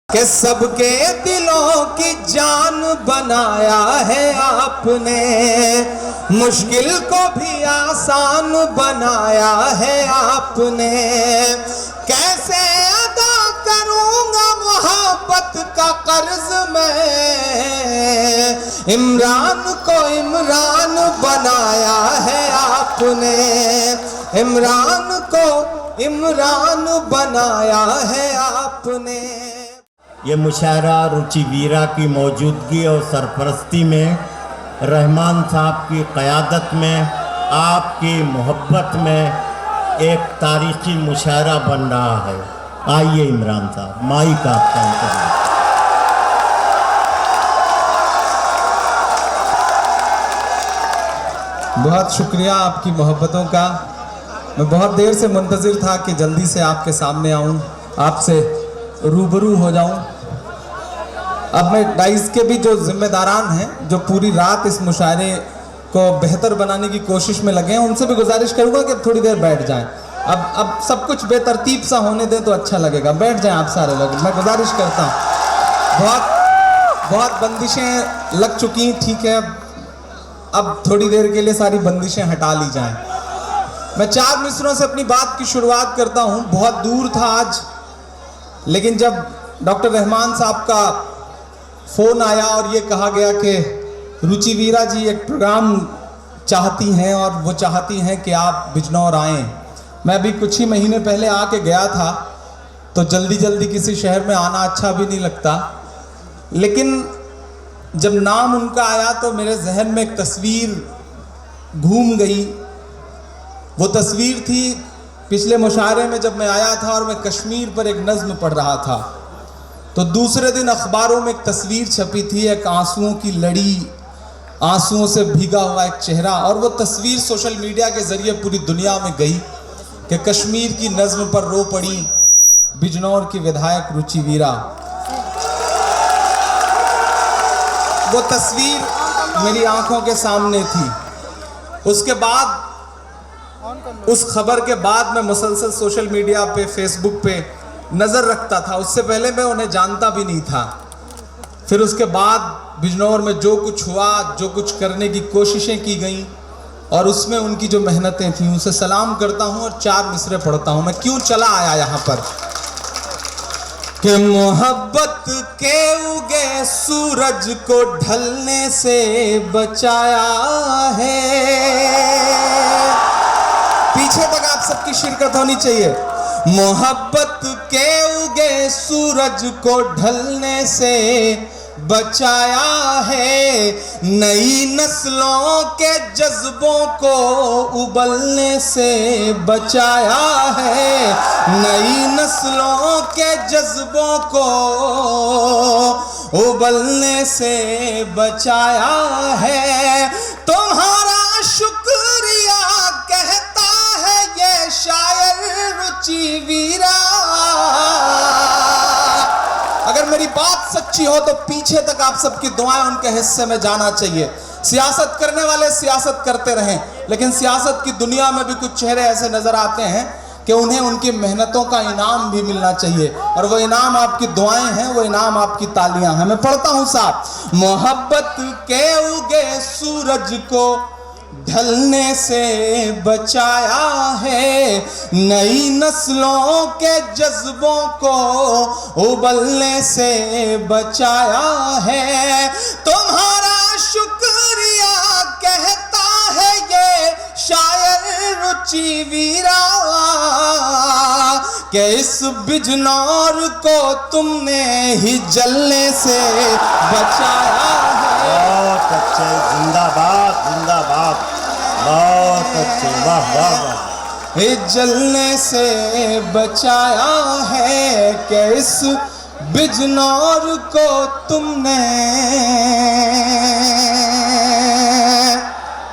कि सबके दिलों की जान बनाया है आपने, मुश्किल को भी आसान बनाया है आपने। कैसे अदा करूंगा मोहब्बत का कर्ज मैं, इमरान को इमरान बनाया है आपने, इमरान को इमरान बनाया है आपने। ये मुशायरा रुचि वीरा की मौजूदगी और सरपरस्ती में, रहमान साहब की क़यादत में, आपकी मोहब्बत में एक तारीख़ी मुशायरा बन रहा है। आइए इमरान साहब, माइक आपका इंतज़ार। बहुत शुक्रिया आपकी मोहब्बतों का। मैं बहुत देर से मुंतज़िर था कि जल्दी से आपके सामने आऊं, आपसे रूबरू हो जाऊं। अब मैं डाइस के भी जो जिम्मेदारान हैं, जो पूरी रात इस मुशायरे को बेहतर बनाने की कोशिश में लगे हैं, उनसे भी गुजारिश करूंगा कि थोड़ी देर बैठ जाएं। अब सब कुछ बेतरतीब सा होने दें तो अच्छा लगेगा। बैठ जाएं आप सारे लोग, मैं गुजारिश करता हूँ। बहुत बंदिशें लग चुकी, ठीक है, अब थोड़ी देर के लिए सारी बंदिशें हटा ली जाएं। मैं 4 मिसरों से अपनी बात की शुरुआत करता हूँ। बहुत दूर था आज, लेकिन जब डॉक्टर रहमान साहब का फ़ोन आया और ये कहा गया कि रुचि वीरा जी एक प्रोग्राम चाहती हैं और वो चाहती हैं कि आप बिजनौर आएँ। मैं अभी कुछ ही महीने पहले आके गया था, तो जल्दी जल्दी किसी शहर में आना अच्छा भी नहीं लगता, लेकिन जब नाम उनका आया तो मेरे जहन में एक तस्वीर घूम गई। वो तस्वीर थी पिछले मुशायरे में जब मैं आया था और मैं कश्मीर पर एक नज़्म पढ़ रहा था, तो दूसरे दिन अखबारों में एक तस्वीर छपी थी, एक आंसुओं की लड़ी, आंसुओं से भीगा हुआ एक चेहरा, और वो तस्वीर सोशल मीडिया के ज़रिए पूरी दुनिया में गई कि कश्मीर की नज़्म पर रो पड़ी बिजनौर की विधायक रुचि वीरा। वो तस्वीर मेरी आंखों के सामने थी। उसके बाद, उस खबर के बाद मैं मुसलसल सोशल मीडिया पे, फेसबुक पे नज़र रखता था। उससे पहले मैं उन्हें जानता भी नहीं था। फिर उसके बाद बिजनौर में जो कुछ हुआ, जो कुछ करने की कोशिशें की गईं और उसमें उनकी जो मेहनतें थीं, उनसे सलाम करता हूं और 4 मिसरे पढ़ता हूं। मैं क्यों चला आया यहाँ पर कि मोहब्बत के उगे सूरज को ढलने से बचाया है। पीछे तक आप सबकी शिरकत होनी चाहिए। मोहब्बत के उगे सूरज को ढलने से बचाया है, नई नस्लों के जज्बों को उबलने से बचाया है, नई नस्लों के जज्बों को उबलने से बचाया है। तुम्हारा शुक्रिया कहता है ये शायर रुचि वीरा। अगर मेरी बात सच्ची हो तो पीछे तक आप सबकी दुआएं उनके हिस्से में जाना चाहिए। सियासत करने वाले सियासत करते रहें, लेकिन सियासत की दुनिया में भी कुछ चेहरे ऐसे नजर आते हैं कि उन्हें उनकी मेहनतों का इनाम भी मिलना चाहिए, और वो इनाम आपकी दुआएं हैं, वो इनाम आपकी तालियां हैं। मैं पढ़ता हूं साहब। मोहब्बत के उगे सूरज को ढलने से बचाया है, नई नस्लों के जज्बों को उबलने से बचाया है। तुम्हारा शुक्रिया कहता है ये शायर रुचि वीरा कि इस बिजनौर को तुमने ही जलने से बचाया है। बहुत अच्छे, जिंदाबाद जिंदाबाद, बहुत अच्छे, वाह वाह वाह। जलने से बचाया है कि इस बिजनौर को तुमने।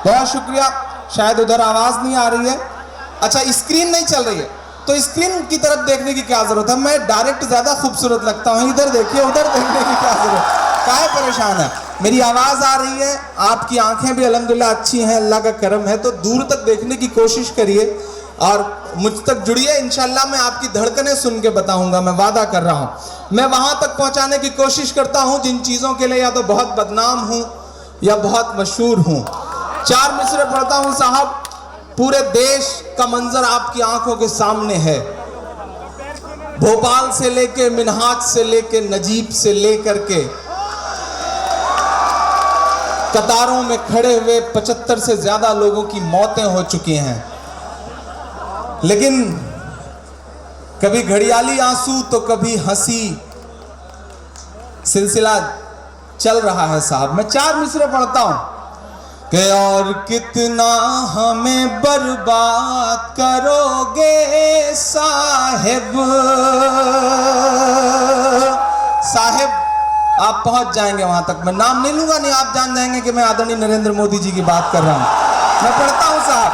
बहुत शुक्रिया। शायद उधर आवाज नहीं आ रही है, अच्छा स्क्रीन नहीं चल रही है, तो स्क्रीन की तरफ देखने की क्या जरूरत है। मैं डायरेक्ट ज्यादा खूबसूरत लगता हूँ, इधर देखिए, उधर देखने की क्या जरूरत, काहे परेशान है। मेरी आवाज आ रही है, आपकी आंखें भी अल्हम्दुलिल्लाह अच्छी हैं, अल्लाह का करम है, तो दूर तक देखने की कोशिश करिए और मुझ तक जुड़िए। इंशाल्लाह मैं आपकी धड़कनें सुन के बताऊंगा, मैं वादा कर रहा हूँ। मैं वहां तक पहुंचाने की कोशिश करता हूं जिन चीजों के लिए या तो बहुत बदनाम हूं या बहुत मशहूर हूं। 4 मिसरे पढ़ता हूं साहब। पूरे देश का मंजर आपकी आंखों के सामने है। भोपाल से लेके, मिन्हाज से लेके, नजीब से लेकर के कतारों में खड़े हुए 75 से ज्यादा लोगों की मौतें हो चुकी हैं। लेकिन कभी घड़ियाली आंसू तो कभी हंसी, सिलसिला चल रहा है साहब। मैं 4 मिसरे पढ़ता हूं कि और कितना हमें बर्बाद करोगे साहिब। साहिब आप पहुंच जाएंगे वहां तक, मैं नाम नहीं लूंगा, नहीं आप जान जाएंगे कि मैं आदरणीय नरेंद्र मोदी जी की बात कर रहा हूं। मैं पढ़ता हूं साहब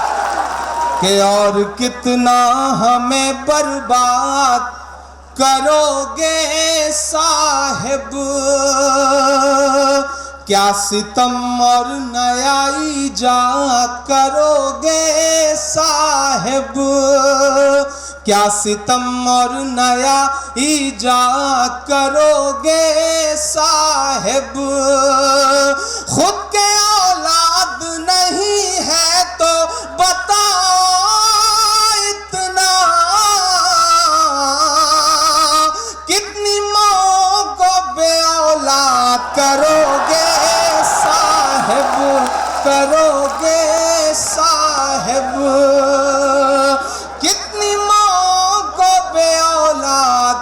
कि और कितना हमें बर्बाद करोगे साहिब, क्या सितम और नया ईजाद करोगे साहिब, क्या सितम और नया ईजाद करोगे साहिब। खुद के औलाद नहीं है तो बताओ इतना, कितनी माँ को बे औलाद करोगे साहिब, करोगे साहिब। कितनी माँ को बे औलाद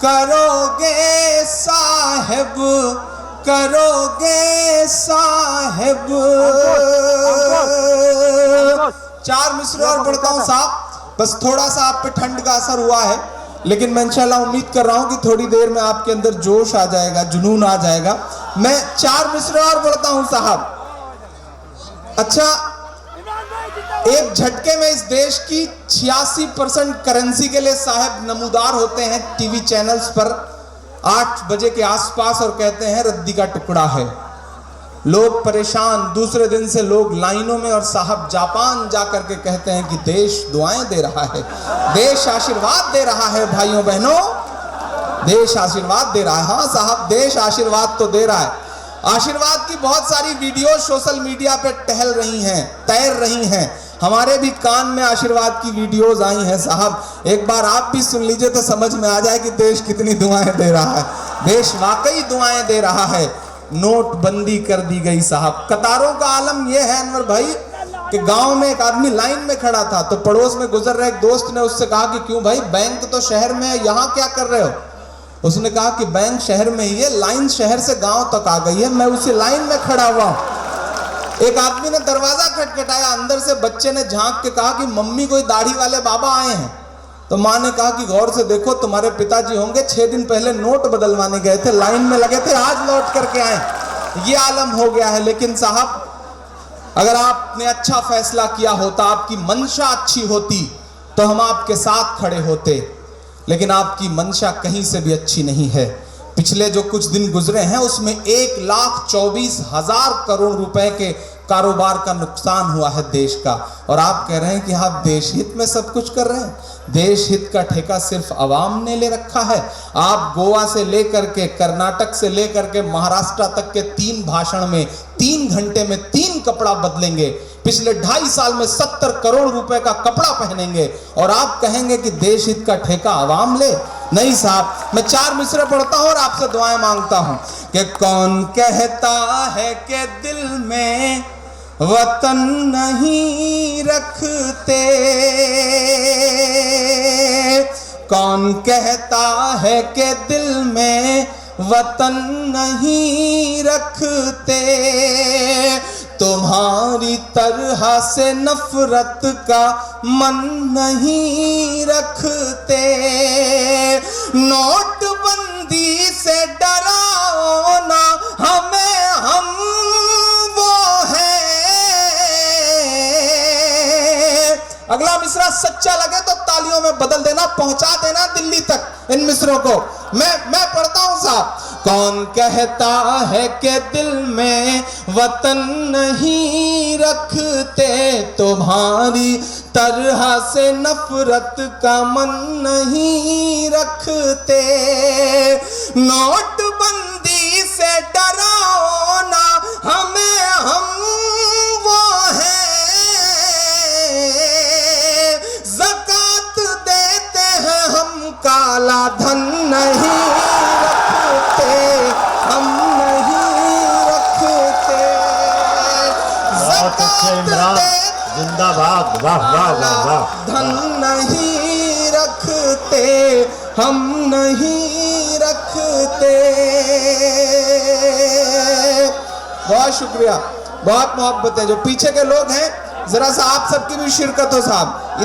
करोगे साहिब, करोगे साहिब। 4 मिसरे और पढ़ता हूं साहब। बस थोड़ा सा आप पे ठंड का असर हुआ है, लेकिन मैं इंशाल्लाह उम्मीद कर रहा हूं कि थोड़ी देर में आपके अंदर जोश आ जाएगा, जुनून आ जाएगा। मैं 4 मिसरे और पढ़ता हूं साहब। अच्छा, एक झटके में इस देश की 86% करेंसी के लिए साहब नमूदार होते हैं टीवी चैनल्स पर 8 बजे के आसपास और कहते हैं रद्दी का टुकड़ा है। लोग परेशान, दूसरे दिन से लोग लाइनों में, और साहब जापान जाकर के कहते हैं कि देश दुआएं दे रहा है, देश आशीर्वाद दे रहा है। भाइयों बहनों, देश आशीर्वाद दे रहा है। हाँ साहब, देश आशीर्वाद तो दे रहा है। आशीर्वाद की बहुत सारी वीडियो सोशल मीडिया पे टहल रही हैं, तैर रही हैं। हमारे भी कान में आशीर्वाद की वीडियोस आई हैं साहब। एक बार आप भी सुन लीजिए तो समझ में आ जाए कि देश कितनी दुआएं दे रहा है। देश वाकई दुआएं दे रहा है। नोटबंदी कर दी गई साहब। कतारों का आलम यह है अनवर भाई कि गांव में एक आदमी लाइन में खड़ा था, तो पड़ोस में गुजर रहे एक दोस्त ने उससे कहा कि क्यों भाई, बैंक तो शहर में है, यहाँ क्या कर रहे हो? उसने कहा कि बैंक शहर में ही है, लाइन शहर से गांव तक आ गई है, मैं उसी लाइन में खड़ा हुआ हूं। एक आदमी ने दरवाजा खटखटाया, अंदर से बच्चे ने झांक के कहा कि मम्मी कोई दाढ़ी वाले बाबा आए हैं। तो माँ ने कहा कि गौर से देखो, तुम्हारे पिताजी होंगे 6 दिन पहले नोट बदलवाने गए थे, लाइन में लगे थे, आज लौट करके आए। ये आलम हो गया है। लेकिन साहब, अगर आपने अच्छा फैसला किया होता, आपकी मंशा अच्छी होती, तो हम आपके साथ खड़े होते। लेकिन आपकी मंशा कहीं से भी अच्छी नहीं है। पिछले जो कुछ दिन गुजरे हैं उसमें 1,24,000 करोड़ रुपए के कारोबार का नुकसान हुआ है देश का, और आप कह रहे हैं कि आप देश हित में सब कुछ कर रहे हैं। देश हित का ठेका सिर्फ अवाम ने ले रखा है। आप गोवा से लेकर के, कर्नाटक से लेकर के महाराष्ट्र तक के 3 भाषण में 3 घंटे में 3 कपड़ा बदलेंगे। पिछले 2.5 साल में 70 करोड़ रुपए का कपड़ा पहनेंगे, और आप कहेंगे कि देश हित का ठेका अवाम ले? नहीं साहब। मैं 4 मिसरे पढ़ता हूं और आपसे दुआएं मांगता हूं कि कौन कहता है कि दिल में वतन नहीं रखते, कौन कहता है कि दिल में वतन नहीं रखते, तुम्हारी तरह से नफरत का मन नहीं रखते, नोटबंदी से डराओ ना हमें, हम वो हैं। अगला मिसरा सच्चा लगे तो तालियों में बदल देना, पहुंचा देना दिल्ली तक इन मिसरों को। मैं पढ़ता हूं साहब कौन कहता है कि दिल में वतन नहीं रखते, तुम्हारी तरह से नफरत का मन नहीं रखते। नोटबंदी से डराओ ना हमें, हम वो हैं, ज़कात देते हैं हम, काला धन नहीं रखते, हम नहीं रखते। बहुत अच्छे इमरान, जिंदाबाद, वाह वाह वाह वाह। धन नहीं रखते, हम नहीं रखते। बहुत शुक्रिया, बहुत मोहब्बत है। जो पीछे के लोग हैं, जरा सा आप सबकी भी शिरकत हो साहब।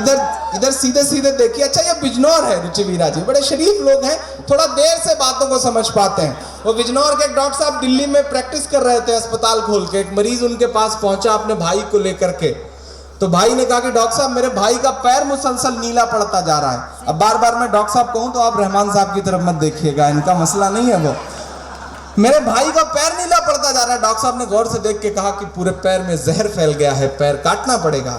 इधर सीधे सीधे देखिए। अच्छा, ये बिजनौर है रुचि वीरा जी, बड़े शरीफ लोग हैं, थोड़ा देर से बातों को समझ पाते हैं। वो बिजनौर के एक डॉक्टर साहब दिल्ली में प्रैक्टिस कर रहे थे, अस्पताल खोल के। एक मरीज उनके पास पहुंचा अपने भाई को लेकर के, तो भाई ने कहा कि डॉक्टर साहब मेरे भाई का पैर मुसलसल नीला पड़ता जा रहा है। अब बार बार मैं डॉक्टर साहब कहूं तो आप रहमान साहब की तरफ मत देखिएगा, इनका मसला नहीं है वो। मेरे भाई का पैर नीला पड़ता जा रहा है। डॉक्टर साहब ने गौर से देख के कहा कि पूरे पैर में जहर फैल गया है, पैर काटना पड़ेगा।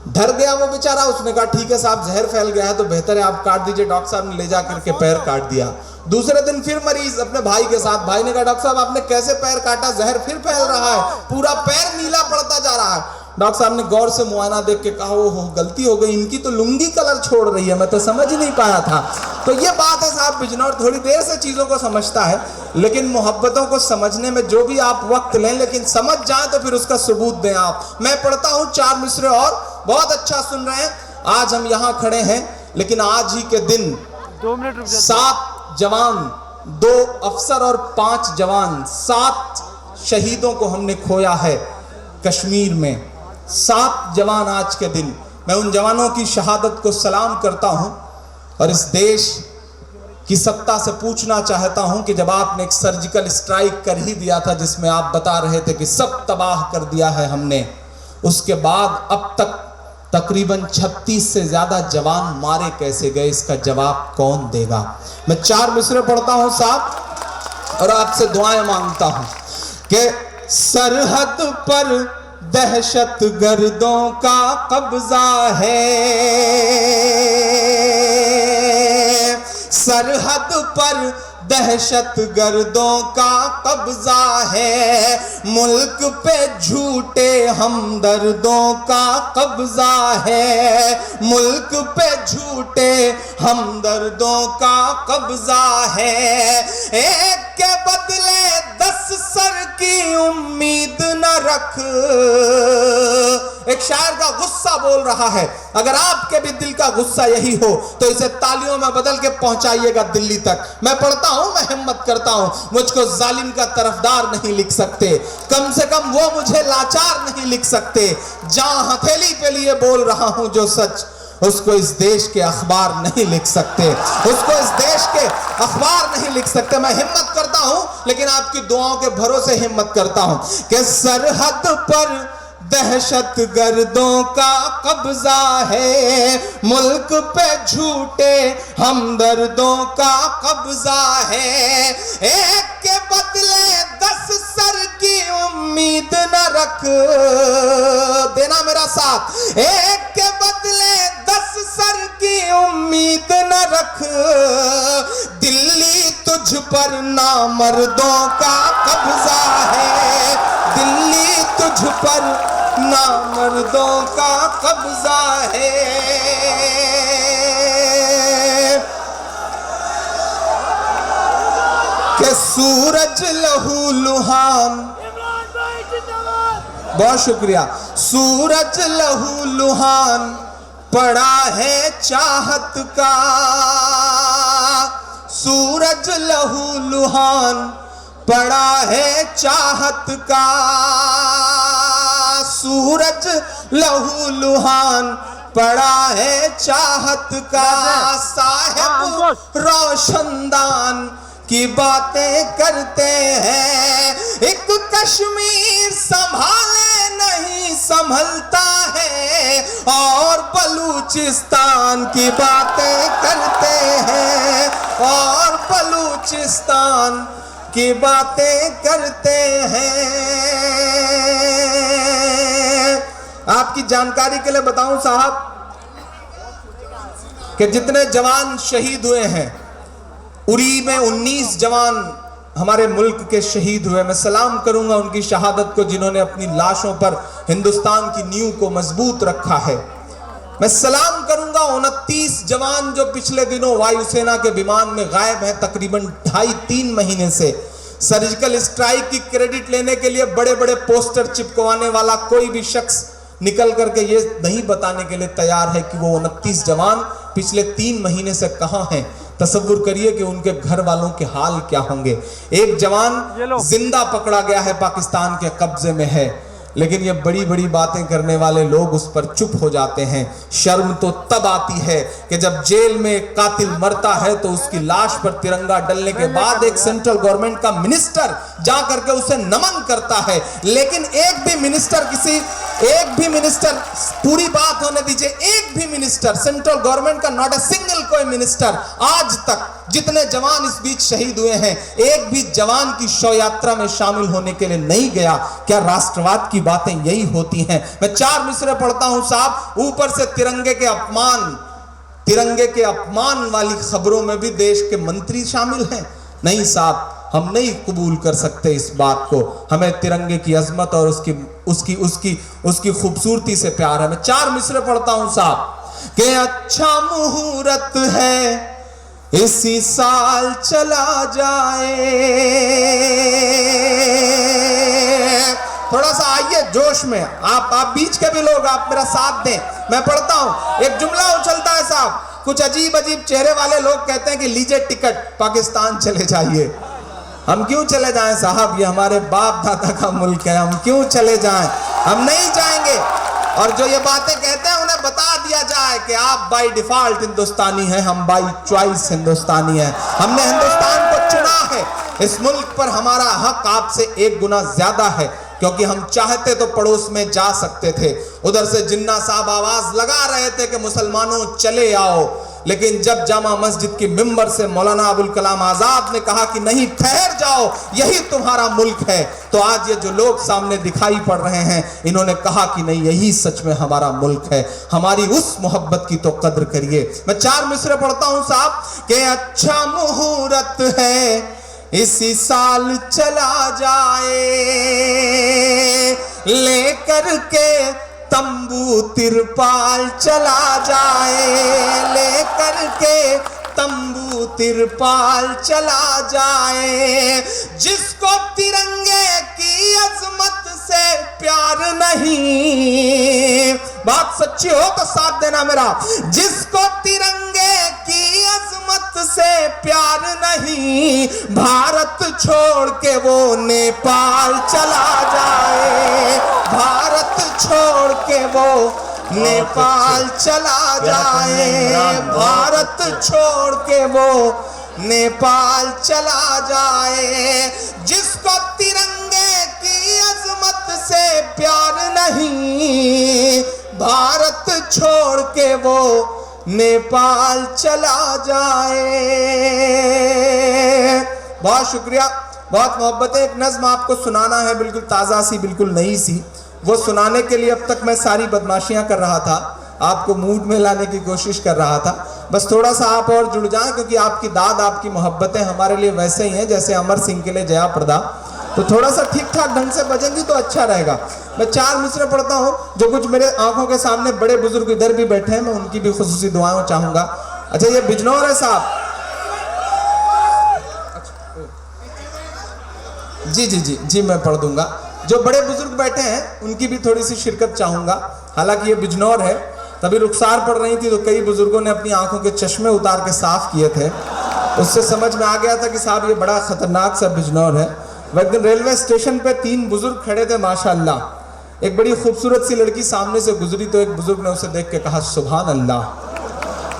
डर गया वो बेचारा, उसने कहा ठीक है साहब, जहर फैल गया है तो बेहतर है आप काट दीजिए। डॉक्टर साहब ने ले जा करके पैर काट दिया। दूसरे दिन फिर मरीज अपने भाई के साथ, भाई ने कहा डॉक्टर साहब आपने कैसे पैर काटा, जहर फिर फैल रहा है, पूरा पैर नीला पड़ता जा रहा है। डॉक्टर साहब ने गौर से मुआयना देख के कहा ओहो गलती हो गई, इनकी तो लुंगी कलर छोड़ रही है, मैं तो समझ ही नहीं पाया था। तो ये बात है साहब, बिजनौर थोड़ी देर से चीज़ों को समझता है, लेकिन मोहब्बतों को समझने में जो भी आप वक्त लें, लेकिन समझ जाएं तो फिर उसका सबूत दें आप। मैं पढ़ता हूँ 4 मिसरे और, बहुत अच्छा सुन रहे हैं। आज हम यहाँ खड़े हैं, लेकिन आज ही के दिन 2 मिनट रुक जाओ। 7 जवान, 2 अफसर और 5 जवान, 7 शहीदों को हमने खोया है कश्मीर में। 7 जवान आज के दिन। मैं उन जवानों की शहादत को सलाम करता हूं और इस देश की सत्ता से पूछना चाहता हूं कि जब आपने एक सर्जिकल स्ट्राइक कर ही दिया था, जिसमें आप बता रहे थे कि सब तबाह कर दिया है हमने, उसके बाद अब तक तकरीबन 36 से ज्यादा जवान मारे कैसे गए, इसका जवाब कौन देगा। मैं 4 मिसरे पढ़ता हूं साहब और आपसे दुआएं मांगता हूं कि सरहद पर दहशत गर्दों का कब्जा है, सरहद पर दहशत गर्दों का कब्जा है, मुल्क पे झूठे हमदर्दों का कब्जा है, मुल्क पे झूठे हमदर्दों का कब्जा है। एक के बदले 10 सर की उम्मीद न रख। एक शायर का गुस्सा बोल रहा है, अगर आपके भी दिल का गुस्सा यही हो तो इसे तालियों में बदल के पहुंचाइएगा दिल्ली तक। मैं पढ़ता हूं, मैं हिम्मत करता हूं, मुझको जालिम का तरफदार नहीं लिख सकते, कम से कम वो मुझे लाचार नहीं लिख सकते। जहां हथेली पे लिए बोल रहा हूं जो सच, उसको इस देश के अखबार नहीं लिख सकते, उसको इस देश के अखबार नहीं लिख सकते। मैं हिम्मत करता हूं, लेकिन आपकी दुआओं के भरोसे हिम्मत करता हूं कि सरहद पर दहशत गर्दों का कब्जा है, मुल्क पे झूठे हमदर्दों का कब्जा है। एक के बदले 10 सर की उम्मीद न रख, देना मेरा साथ। एक के बदले 10 सर की उम्मीद न रख, दिल्ली तुझ पर नामर्दों का कब्जा है, दिल्ली तुझ पर नामर्दों का कब्जा है। कि सूरज लहू लुहान, बहुत शुक्रिया, सूरज लहू लुहान पड़ा है चाहत का, सूरज लहू लुहान पड़ा है चाहत का, सूरज लहू लुहान पड़ा है चाहत का। साहिब रोशनदान की बातें करते हैं, एक कश्मीर संभाले नहीं संभलता है, और बलूचिस्तान की बातें करते हैं, और बलूचिस्तान की बातें करते हैं। आपकी जानकारी के लिए बताऊं साहब कि जितने जवान शहीद हुए हैं, उरी में 19 जवान हमारे मुल्क के शहीद हुए। मैं सलाम करूंगा उनकी शहादत को जिन्होंने अपनी लाशों पर हिंदुस्तान की नींव को मजबूत रखा है। मैं सलाम करूंगा 29 जवान जो पिछले दिनों वायुसेना के विमान में गायब हैं, तकरीबन 2.5-3 महीने से। सर्जिकल स्ट्राइक की क्रेडिट लेने के लिए बड़े बड़े पोस्टर चिपकवाने वाला कोई भी शख्स निकल करके ये नहीं बताने के लिए तैयार है कि वो 29 जवान पिछले 3 महीने से कहां हैं। तसव्वुर करिए कि उनके घर वालों के हाल क्या होंगे। एक जवान जिंदा पकड़ा गया है, पाकिस्तान के कब्जे में है, लेकिन ये बड़ी बड़ी बातें करने वाले लोग उस पर चुप हो जाते हैं। शर्म तो तब आती है कि जब जेल में एक कातिल मरता है तो उसकी लाश पर तिरंगा डलने के बाद एक सेंट्रल गवर्नमेंट का मिनिस्टर जा करके उसे नमन करता है, लेकिन एक भी मिनिस्टर पूरी बात होने दीजिए, एक भी मिनिस्टर सेंट्रल गवर्नमेंट का, नॉट ए सिंगल कोई मिनिस्टर आज तक जितने जवान इस बीच शहीद हुए हैं, एक भी जवान की शव यात्रा में शामिल होने के लिए नहीं गया। क्या राष्ट्रवाद की बातें यही होती हैं? मैं 4 मिसरे पढ़ता हूं साहब। ऊपर से तिरंगे के अपमान वाली खबरों में भी देश के मंत्री शामिल हैं। नहीं साहब, हम नहीं कबूल कर सकते इस बात को। हमें तिरंगे की अजमत और उसकी खूबसूरती से प्यार है। मैं 4 मिसरे पढ़ता हूं साहब कि अच्छा मुहूर्त है इसी साल चला जाए। थोड़ा सा आइए जोश में, आप बीच के भी लोग आप मेरा साथ दें। मैं पढ़ता हूं, एक जुमला उछलता है साहब। कुछ अजीब अजीब चेहरे वाले लोग कहते हैं कि लीजिए टिकट, पाकिस्तान चले जाइए। हम क्यों चले जाएं साहब? ये हमारे बाप दादा का मुल्क है, हम क्यों चले जाएं? हम नहीं जाएंगे। और जो ये बातें कहते हैं उन्हें बता दिया जाए कि आप बाय डिफॉल्ट हिंदुस्तानी हैं, हम बाय चॉइस हिंदुस्तानी हैं। हमने हिंदुस्तान को चुना है। इस मुल्क पर हमारा हक आपसे 1 गुना ज्यादा है, क्योंकि हम चाहते तो पड़ोस में जा सकते थे। उधर से जिन्ना साहब आवाज लगा रहे थे कि मुसलमानों चले आओ, लेकिन जब जामा मस्जिद की मिंबर से मौलाना अबुल कलाम आजाद ने कहा कि नहीं ठहर जाओ, यही तुम्हारा मुल्क है, तो आज ये जो लोग सामने दिखाई पड़ रहे हैं, इन्होंने कहा कि नहीं यही सच में हमारा मुल्क है। हमारी उस मोहब्बत की तो कद्र करिए। मैं 4 मिसरे पढ़ता हूं साहब कि अच्छा मुहूर्त है इसी साल चला जाए, लेकर के तंबू तिरपाल चला जाए, लेकर के तंबू तिरपाल चला जाए। जिसको तिरंगे की अजमत से प्यार नहीं, बात सच्ची हो तो साथ देना मेरा। जिसको तिरंगे की अजमत से प्यार नहीं, भारत छोड़ के वो नेपाल चला जाए, भारत छोड़ के वो नेपाल चला जाए, भारत छोड़ के वो नेपाल चला जाए। जिसको तिरंगे की अजमत से प्यार नहीं, भारत छोड़ के वो नेपाल चला जाए। बहुत शुक्रिया, बहुत मोहब्बत है। एक नज्म आपको सुनाना है, बिल्कुल ताज़ा सी, बिल्कुल नई सी। वो सुनाने के लिए अब तक मैं सारी बदमाशियां कर रहा था, आपको मूड में लाने की कोशिश कर रहा था। बस थोड़ा सा आप और जुड़ जाएं, क्योंकि आपकी दाद, आपकी मोहब्बतें हमारे लिए वैसे ही हैं जैसे अमर सिंह के लिए जया प्रदा। तो थोड़ा सा ठीक ठाक ढंग से बजेंगी तो अच्छा रहेगा। मैं 4 मिसरे पढ़ता हूँ, जो कुछ मेरे आंखों के सामने बड़े बुजुर्ग इधर भी बैठे हैं, मैं उनकी भी खुसूसी दुआएं चाहूंगा। अच्छा, ये बिजनौर है साहब। जी मैं पढ़ दूंगा। जो बड़े बुजुर्ग बैठे हैं उनकी भी थोड़ी सी शिरकत चाहूंगा। हालांकि ये बिजनौर है, तभी रुखसार पड़ रही थी तो कई बुजुर्गों ने अपनी आंखों के चश्मे उतार के साफ किए थे। उससे समझ में आ गया था कि साहब ये बड़ा खतरनाक सा बिजनौर है। वह एक दिन रेलवे स्टेशन पे 3 बुजुर्ग खड़े थे, माशाअल्लाह। एक बड़ी खूबसूरत सी लड़की सामने से गुजरी तो एक बुजुर्ग ने उसे देख के कहा सुभान अल्लाह।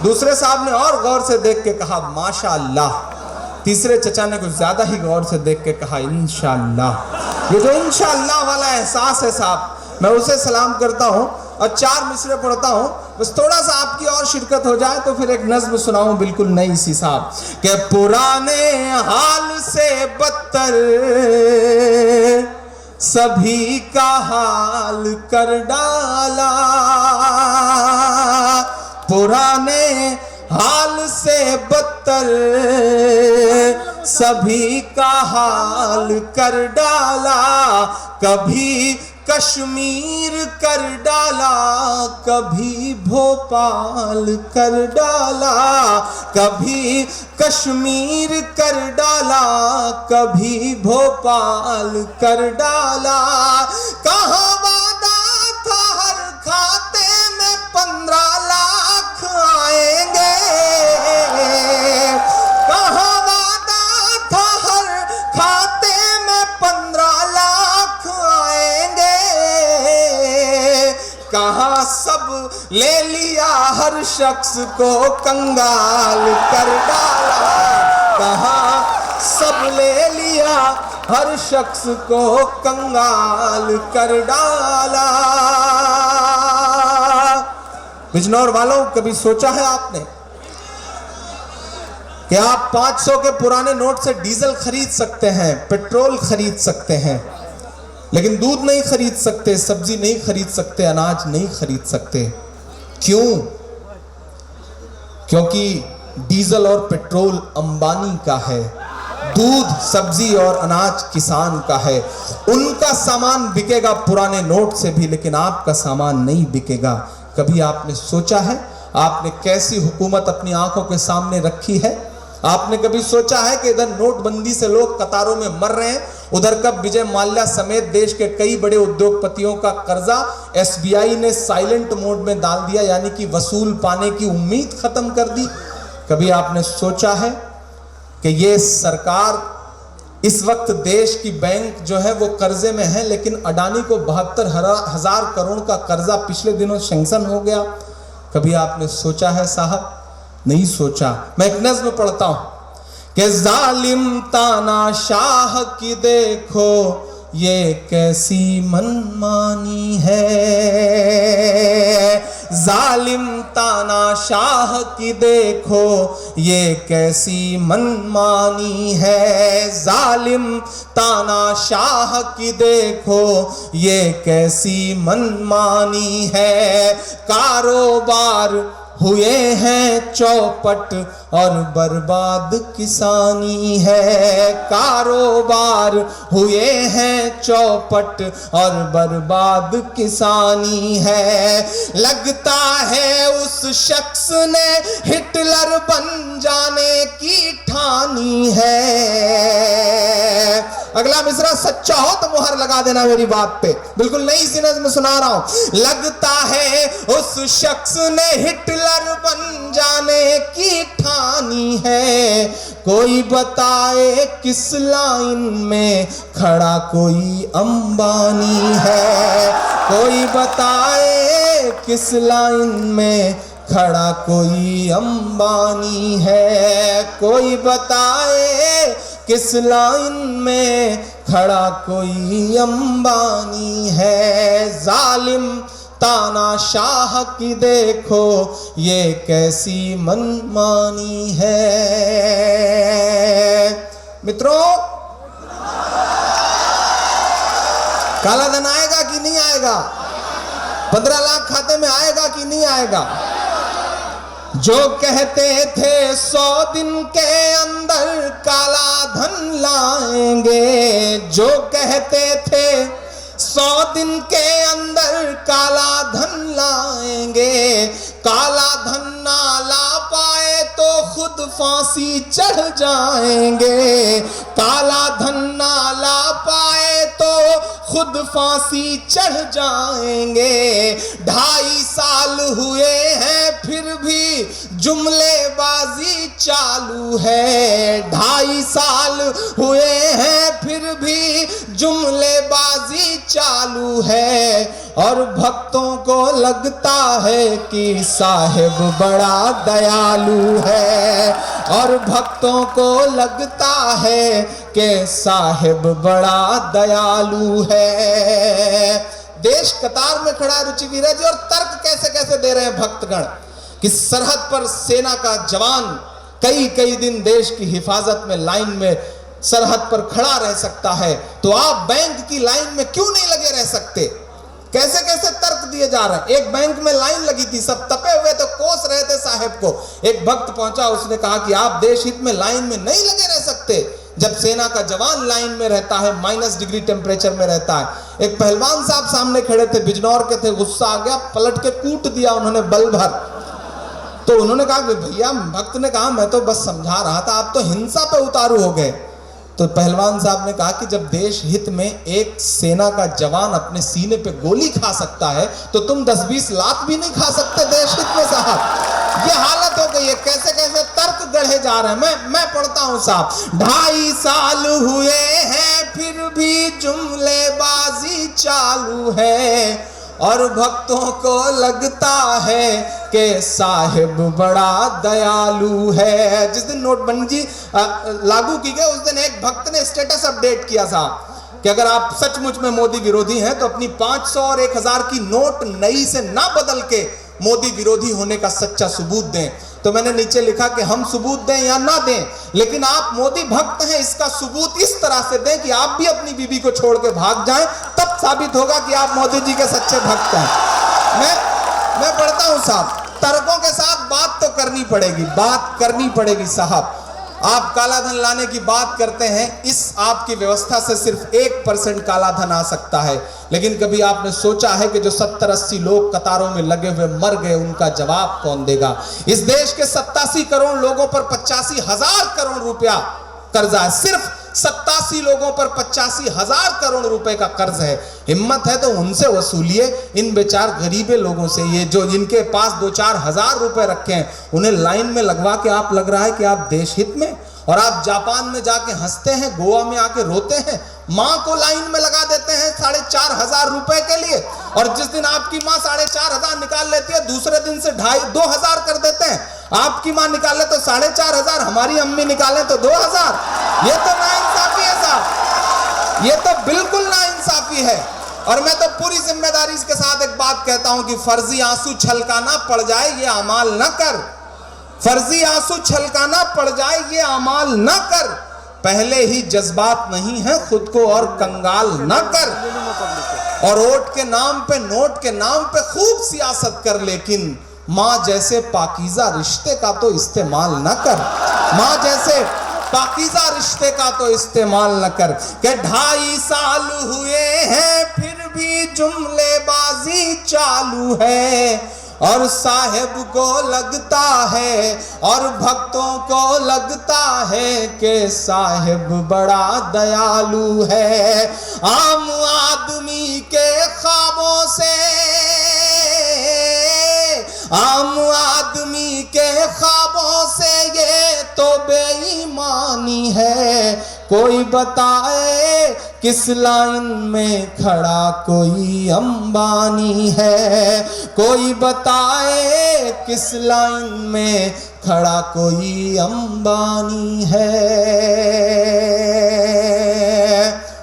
दूसरे साहब ने और गौर से देख के कहा माशाअल्लाह। तीसरे चचा ने कुछ ज्यादा ही गौर से देख के कहा इंशाअल्लाह। ये जो इंशाअल्लाह वाला एहसास है साहब, मैं उसे सलाम करता हूँ और 4 मिसरे पढ़ता हूं, बस थोड़ा सा आपकी और शिरकत हो जाए तो फिर एक नज्म सुनाऊं बिल्कुल नई सी साहब कि पुराने हाल से बदतर सभी का हाल कर डाला, पुराने हाल से बदतर सभी का हाल कर डाला, कभी कश्मीर कर डाला, कभी भोपाल कर डाला, कभी कश्मीर कर डाला, कभी भोपाल कर डाला। कहाँ वादा था हर खाते में 15 लाख आएंगे, कहाँ वादा था हर खाते में 15 लाख आएंगे, कहाँ सब ले लिया हर शख्स को कंगाल कर डाला, कहाँ सब ले लिया हर शख्स को कंगाल कर डाला। बिजनौर वालों, कभी सोचा है आपने कि आप 500 के पुराने नोट से डीजल खरीद सकते हैं, पेट्रोल खरीद सकते हैं, लेकिन दूध नहीं खरीद सकते, सब्जी नहीं खरीद सकते, अनाज नहीं खरीद सकते। क्यों? क्योंकि डीजल और पेट्रोल अंबानी का है, दूध सब्जी और अनाज किसान का है। उनका सामान बिकेगा पुराने नोट से भी, लेकिन आपका सामान नहीं बिकेगा। कभी आपने सोचा है आपने कैसी हुकूमत अपनी आंखों के सामने रखी है? आपने कभी सोचा है कि इधर नोटबंदी से लोग कतारों में मर रहे हैं, उधर कब विजय माल्या समेत देश के कई बड़े उद्योगपतियों का कर्जा एसबीआई ने साइलेंट मोड में डाल दिया, यानी कि वसूल पाने की उम्मीद खत्म कर दी? कभी आपने सोचा है कि ये सरकार इस वक्त देश की बैंक जो है वो कर्जे में है, लेकिन अडानी को 72,000 करोड़ का कर्जा पिछले दिनों सैंक्शन हो गया? कभी आपने सोचा है साहब? नहीं सोचा। मैं एक नज्म पढ़ता हूं कि जालिम तानाशाह की देखो ये कैसी मनमानी है, जालिम तानाशाह की देखो ये कैसी मनमानी है, जालिम तानाशाह की देखो ये कैसी मनमानी है। कारोबार हुए हैं चौपट और बर्बाद किसानी है, कारोबार हुए हैं चौपट और बर्बाद किसानी है। लगता है उस शख्स ने हिटलर बन जाने की ठानी है। अगला मिसरा सच्चा हो तो मुहर लगा देना मेरी बात पे, बिल्कुल नई सी नज़्म सुना रहा हूं। लगता है उस शख्स ने हिटलर बन जाने की ठानी है, कोई बताए किस लाइन में खड़ा कोई अंबानी है, कोई बताए किस लाइन में खड़ा कोई अंबानी है, कोई बताए किस लाइन में खड़ा कोई अंबानी है। जालिम तानाशाह की देखो ये कैसी मनमानी है। मित्रों, काला धन आएगा कि नहीं आएगा? 15 लाख खाते में आएगा कि नहीं आएगा? जो कहते थे 100 दिन के अंदर काला धन लाएंगे, जो कहते थे 100 दिन के अंदर काला धन लाएंगे, काला धन ना ला पाए तो खुद फांसी चढ़ जाएंगे, काला धन ना ला पाए तो खुद फांसी चढ़ जाएंगे। 2.5 साल हुए हैं फिर भी जुमलेबाजी चालू है, 2.5 साल हुए हैं फिर भी जुमलेबाजी चालू है, और भक्तों को लगता है कि साहिब बड़ा दयालु है, और भक्तों को लगता है कि साहिब बड़ा दयालु है। देश कतार में खड़ा है रुचि वीरा जी, और तर्क कैसे कैसे दे रहे हैं भक्तगण कि सरहद पर सेना का जवान कई कई दिन देश की हिफाजत में लाइन में सरहद पर खड़ा रह सकता है, तो आप बैंक की लाइन में क्यों नहीं लगे रह सकते? कैसे कैसे तर्क दिए जा रहे हैं। एक बैंक में लाइन लगी थी, सब तपे हुए तो कोस रहे थे साहब को। एक भक्त पहुंचा, उसने कहा कि आप देश हित में लाइन में नहीं लगे रह सकते जब सेना का जवान लाइन में रहता है, -डिग्री टेम्परेचर में रहता है। एक पहलवान साहब सामने खड़े थे, बिजनौर के थे, गुस्सा आ गया, पलट के कूट दिया उन्होंने बल भर। तो उन्होंने कहा कि भैया, भक्त ने कहा मैं तो बस समझा रहा था, आप तो हिंसा पे उतारू हो गए। तो पहलवान साहब ने कहा कि जब देश हित में एक सेना का जवान अपने सीने पे गोली खा सकता है, तो तुम 10-20 लाख भी नहीं खा सकते देश हित में साहब। ये हालत हो गई है। कैसे कैसे तर्क गढ़े जा रहे हैं। मैं पढ़ता हूं साहब, 2.5 साल हुए हैं फिर भी जुमलेबाजी चालू है, और भक्तों को लगता है कि साहिब बड़ा दयालु है। जिस दिन नोटबंदी लागू की गई, उस दिन एक भक्त ने स्टेटस अपडेट किया था कि अगर आप सचमुच में मोदी विरोधी हैं तो अपनी 500 और 1000 की नोट नई से ना बदल के मोदी विरोधी होने का सच्चा सबूत दें। तो मैंने नीचे लिखा कि हम सबूत दें या ना दें, लेकिन आप मोदी भक्त हैं, इसका सबूत इस तरह से दें कि आप भी अपनी बीबी को छोड़ के भाग जाएं, तब साबित होगा कि आप मोदी जी के सच्चे भक्त हैं। मैं पढ़ता हूं साहब, तर्कों के साथ बात तो करनी पड़ेगी साहब। आप काला धन लाने की बात करते हैं, इस आपकी व्यवस्था से सिर्फ 1% काला धन आ सकता है, लेकिन कभी आपने सोचा है कि जो 70-80 लोग कतारों में लगे हुए मर गए, उनका जवाब कौन देगा? इस देश के 87 करोड़ लोगों पर 85,000 करोड़ रुपया कर्जा है। सिर्फ 87 लोगों पर 85,000 करोड़ रुपए का कर्ज है। हिम्मत है तो उनसे वसूलिए, इन बेचार गरीबे लोगों से। ये जो जिनके पास 2-4 हजार रुपए रखे हैं, उन्हें लाइन में लगवा के आप लग रहा है कि आप देश हित में, और आप जापान में जाके हंसते हैं, गोवा में आके रोते हैं, माँ को लाइन में लगा देते हैं 4,500 रुपए के लिए, और जिस दिन आपकी माँ 4,500 निकाल लेती है, दूसरे दिन से 2,500 कर देते हैं। आपकी माँ निकाले तो 4,500, हमारी अम्मी निकाले तो 2,000। ये तो नाइंसाफी है साहब, ये तो बिल्कुल नाइंसाफी है। और मैं तो पूरी जिम्मेदारी के साथ एक बात कहता हूं कि फर्जी आंसू छलकाना पड़ जाए ये अमाल न कर, फर्जी आंसू छलकाना पड़ जाए ये अमाल न कर, पहले ही जज्बात नहीं है खुद को और कंगाल न कर। और वोट के नाम पे, नोट के नाम पे खूब सियासत कर, लेकिन माँ जैसे पाकीज़ा रिश्ते का तो इस्तेमाल न कर, माँ जैसे पाकीज़ा रिश्ते का तो इस्तेमाल न कर। कि 2.5 साल हुए हैं फिर भी जुमलेबाजी चालू है, और साहेब को लगता है और भक्तों को लगता है कि साहेब बड़ा दयालु है। आम आदमी के ख्वाबों से, आम आदमी के ख्वाबों से ये तो बेईमानी है। कोई बताए किस लाइन में खड़ा कोई अंबानी है, कोई बताए किस लाइन में खड़ा कोई अंबानी है।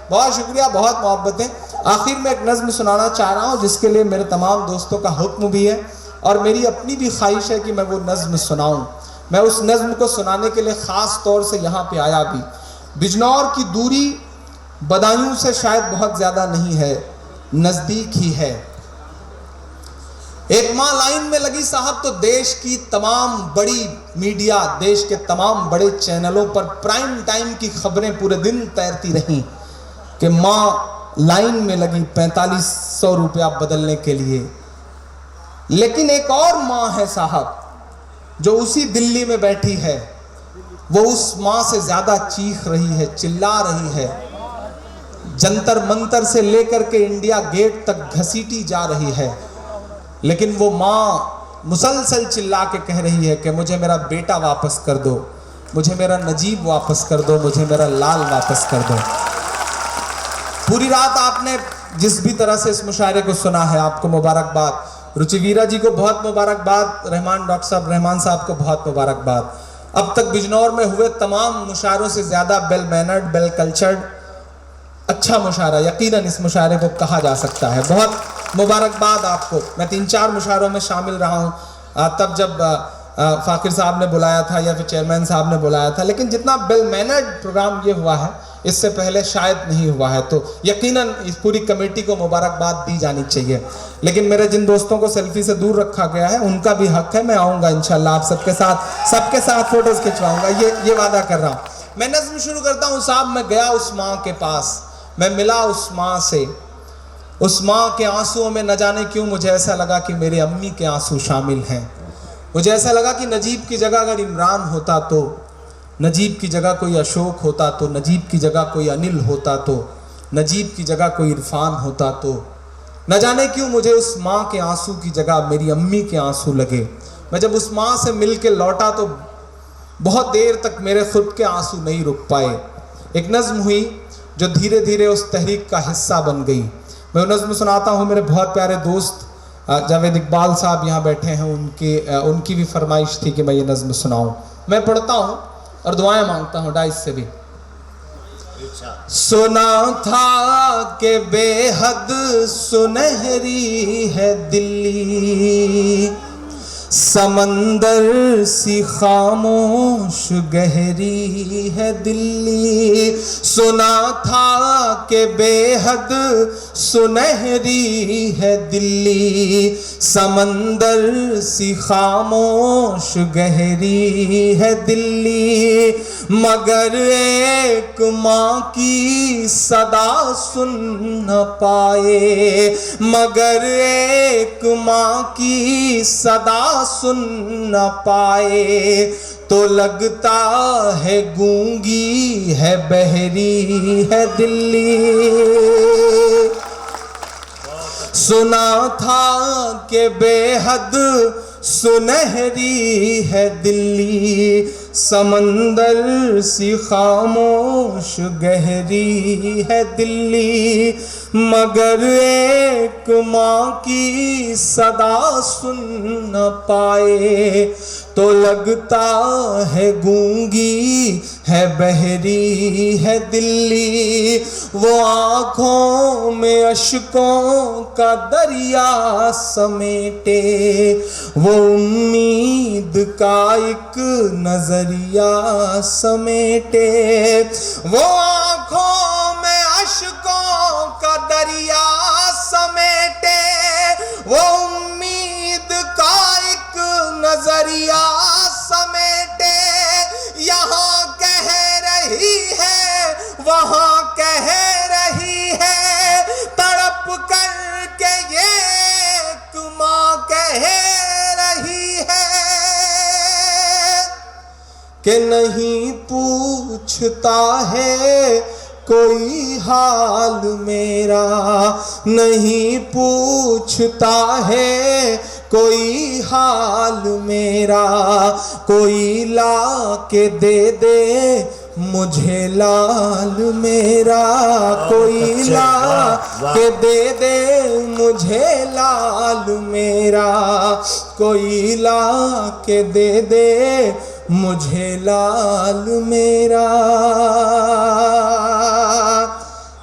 बहुत शुक्रिया, बहुत मोहब्बतें। आखिर में एक नज्म सुनाना चाह रहा हूँ जिसके लिए मेरे तमाम दोस्तों का हुक्म भी है और मेरी अपनी भी ख्वाहिश है कि मैं वो नज्म सुनाऊं। मैं उस नज्म को सुनाने के लिए ख़ास तौर से यहाँ पे आया भी। बिजनौर की दूरी बदायूं से शायद बहुत ज़्यादा नहीं है, नज़दीक ही है। एक माँ लाइन में लगी साहब तो देश की तमाम बड़ी मीडिया, देश के तमाम बड़े चैनलों पर प्राइम टाइम की खबरें पूरे दिन तैरती रहीं कि माँ लाइन में लगी 4500 रुपया बदलने के लिए। लेकिन एक और माँ है साहब जो उसी दिल्ली में बैठी है, वो उस माँ से ज़्यादा चीख रही है, चिल्ला रही है, जंतर मंतर से लेकर के इंडिया गेट तक घसीटी जा रही है। लेकिन वो माँ मुसलसल चिल्ला के कह रही है कि मुझे मेरा बेटा वापस कर दो, मुझे मेरा नजीब वापस कर दो, मुझे मेरा लाल वापस कर दो। पूरी रात आपने जिस भी तरह से इस मुशायरे को सुना है, आपको मुबारकबाद। रुचिवीरा जी को बहुत मुबारकबाद, डॉक्टर साहब रहमान साहब को बहुत मुबारकबाद। अब तक बिजनौर में हुए तमाम मुशायरों से ज़्यादा वेल मैनर्ड, वेल कल्चर्ड अच्छा मुशायरा, यकीनन इस मुशायरे को कहा जा सकता है। बहुत मुबारकबाद आपको। मैं 3-4 मुशायरों में शामिल रहा हूँ, तब जब फ़ाकिर साहब ने बुलाया था या फिर चेयरमैन साहब ने बुलाया था, लेकिन जितना वेल मैनर्ड प्रोग्राम ये हुआ है इससे पहले शायद नहीं हुआ है। तो यकीनन इस पूरी कमेटी को मुबारकबाद दी जानी चाहिए। लेकिन मेरे जिन दोस्तों को सेल्फी से दूर रखा गया है उनका भी हक है, मैं आऊँगा इंशाल्लाह, आप सबके साथ फ़ोटोज़ खिंचवाऊँगा, ये वादा कर रहा हूँ। मैं नज़्म शुरू करता हूँ। साहब मैं गया उस माँ के पास, मैं मिला उस माँ से, उस माँ के आंसुओं में न जाने क्यों मुझे ऐसा लगा कि मेरे अम्मी के आंसू शामिल हैं। मुझे ऐसा लगा कि नजीब की जगह अगर इमरान होता तो, नजीब की जगह कोई अशोक होता तो, नजीब की जगह कोई अनिल होता तो, नजीब की जगह कोई इरफान होता तो, न जाने क्यों मुझे उस माँ के आंसू की जगह मेरी अम्मी के आंसू लगे। मैं जब उस माँ से मिल के लौटा तो बहुत देर तक मेरे खुद के आंसू नहीं रुक पाए। एक नज़्म हुई जो धीरे धीरे उस तहरीक का हिस्सा बन गई। मैं वो नज़्म सुनाता हूँ। मेरे बहुत प्यारे दोस्त जावेद इकबाल साहब यहाँ बैठे हैं, उनकी भी फरमाइश थी कि मैं ये नज़्म सुनाऊँ। मैं पढ़ता हूँ और दुआएं मांगता हूँ डाइस से भी। सुना था कि बेहद सुनहरी है दिल्ली, समंदर सी खामोश गहरी है दिल्ली। सुना था कि बेहद सुनहरी है दिल्ली, समंदर सी खामोश गहरी है दिल्ली। मगर एक माँ की सदा सुन न पाए, मगर एक माँ की सदा सुन न पाए, तो लगता है गूंगी है बहरी है दिल्ली। सुना था कि बेहद सुनहरी है दिल्ली, समंदर सी खामोश गहरी है दिल्ली। मगर एक माँ की सदा सुन न पाए, तो लगता है गूंगी है बहरी है दिल्ली। वो आँखों में अश्कों का दरिया समेटे, वो उम्मीद का एक नजरिया समेटे। वो आँखों में अश्कों का दरिया समेटे, वो उम्मीद का एक नजरिया समेटे। यहाँ कह रही है वहाँ कह रही है, तड़प कर के ये माँ कह रही है कि नहीं पूछता है कोई हाल मेरा, नहीं पूछता है कोई हाल मेरा। कोई ला के दे मुझे लाल मेरा, कोई ला के दे मुझे लाल मेरा, कोई ला के दे मुझे लाल मेरा।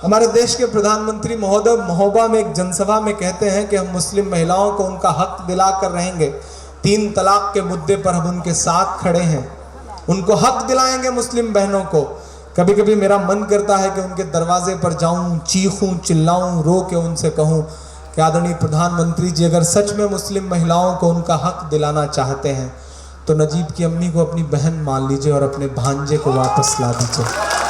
हमारे देश के प्रधानमंत्री महोदय महोबा में एक जनसभा में कहते हैं कि हम मुस्लिम महिलाओं को उनका हक दिलाकर रहेंगे। 3 तलाक के मुद्दे पर हम उनके साथ खड़े हैं, उनको हक दिलाएंगे मुस्लिम बहनों को। कभी कभी मेरा मन करता है कि उनके दरवाजे पर जाऊं, चीखूं, चिल्लाऊं, रो के उनसे कहूं कि आदरणीय प्रधानमंत्री जी, अगर सच में मुस्लिम महिलाओं को उनका हक दिलाना चाहते हैं तो नजीब की अम्मी को अपनी बहन मान लीजिए और अपने भांजे को वापस ला दीजिए।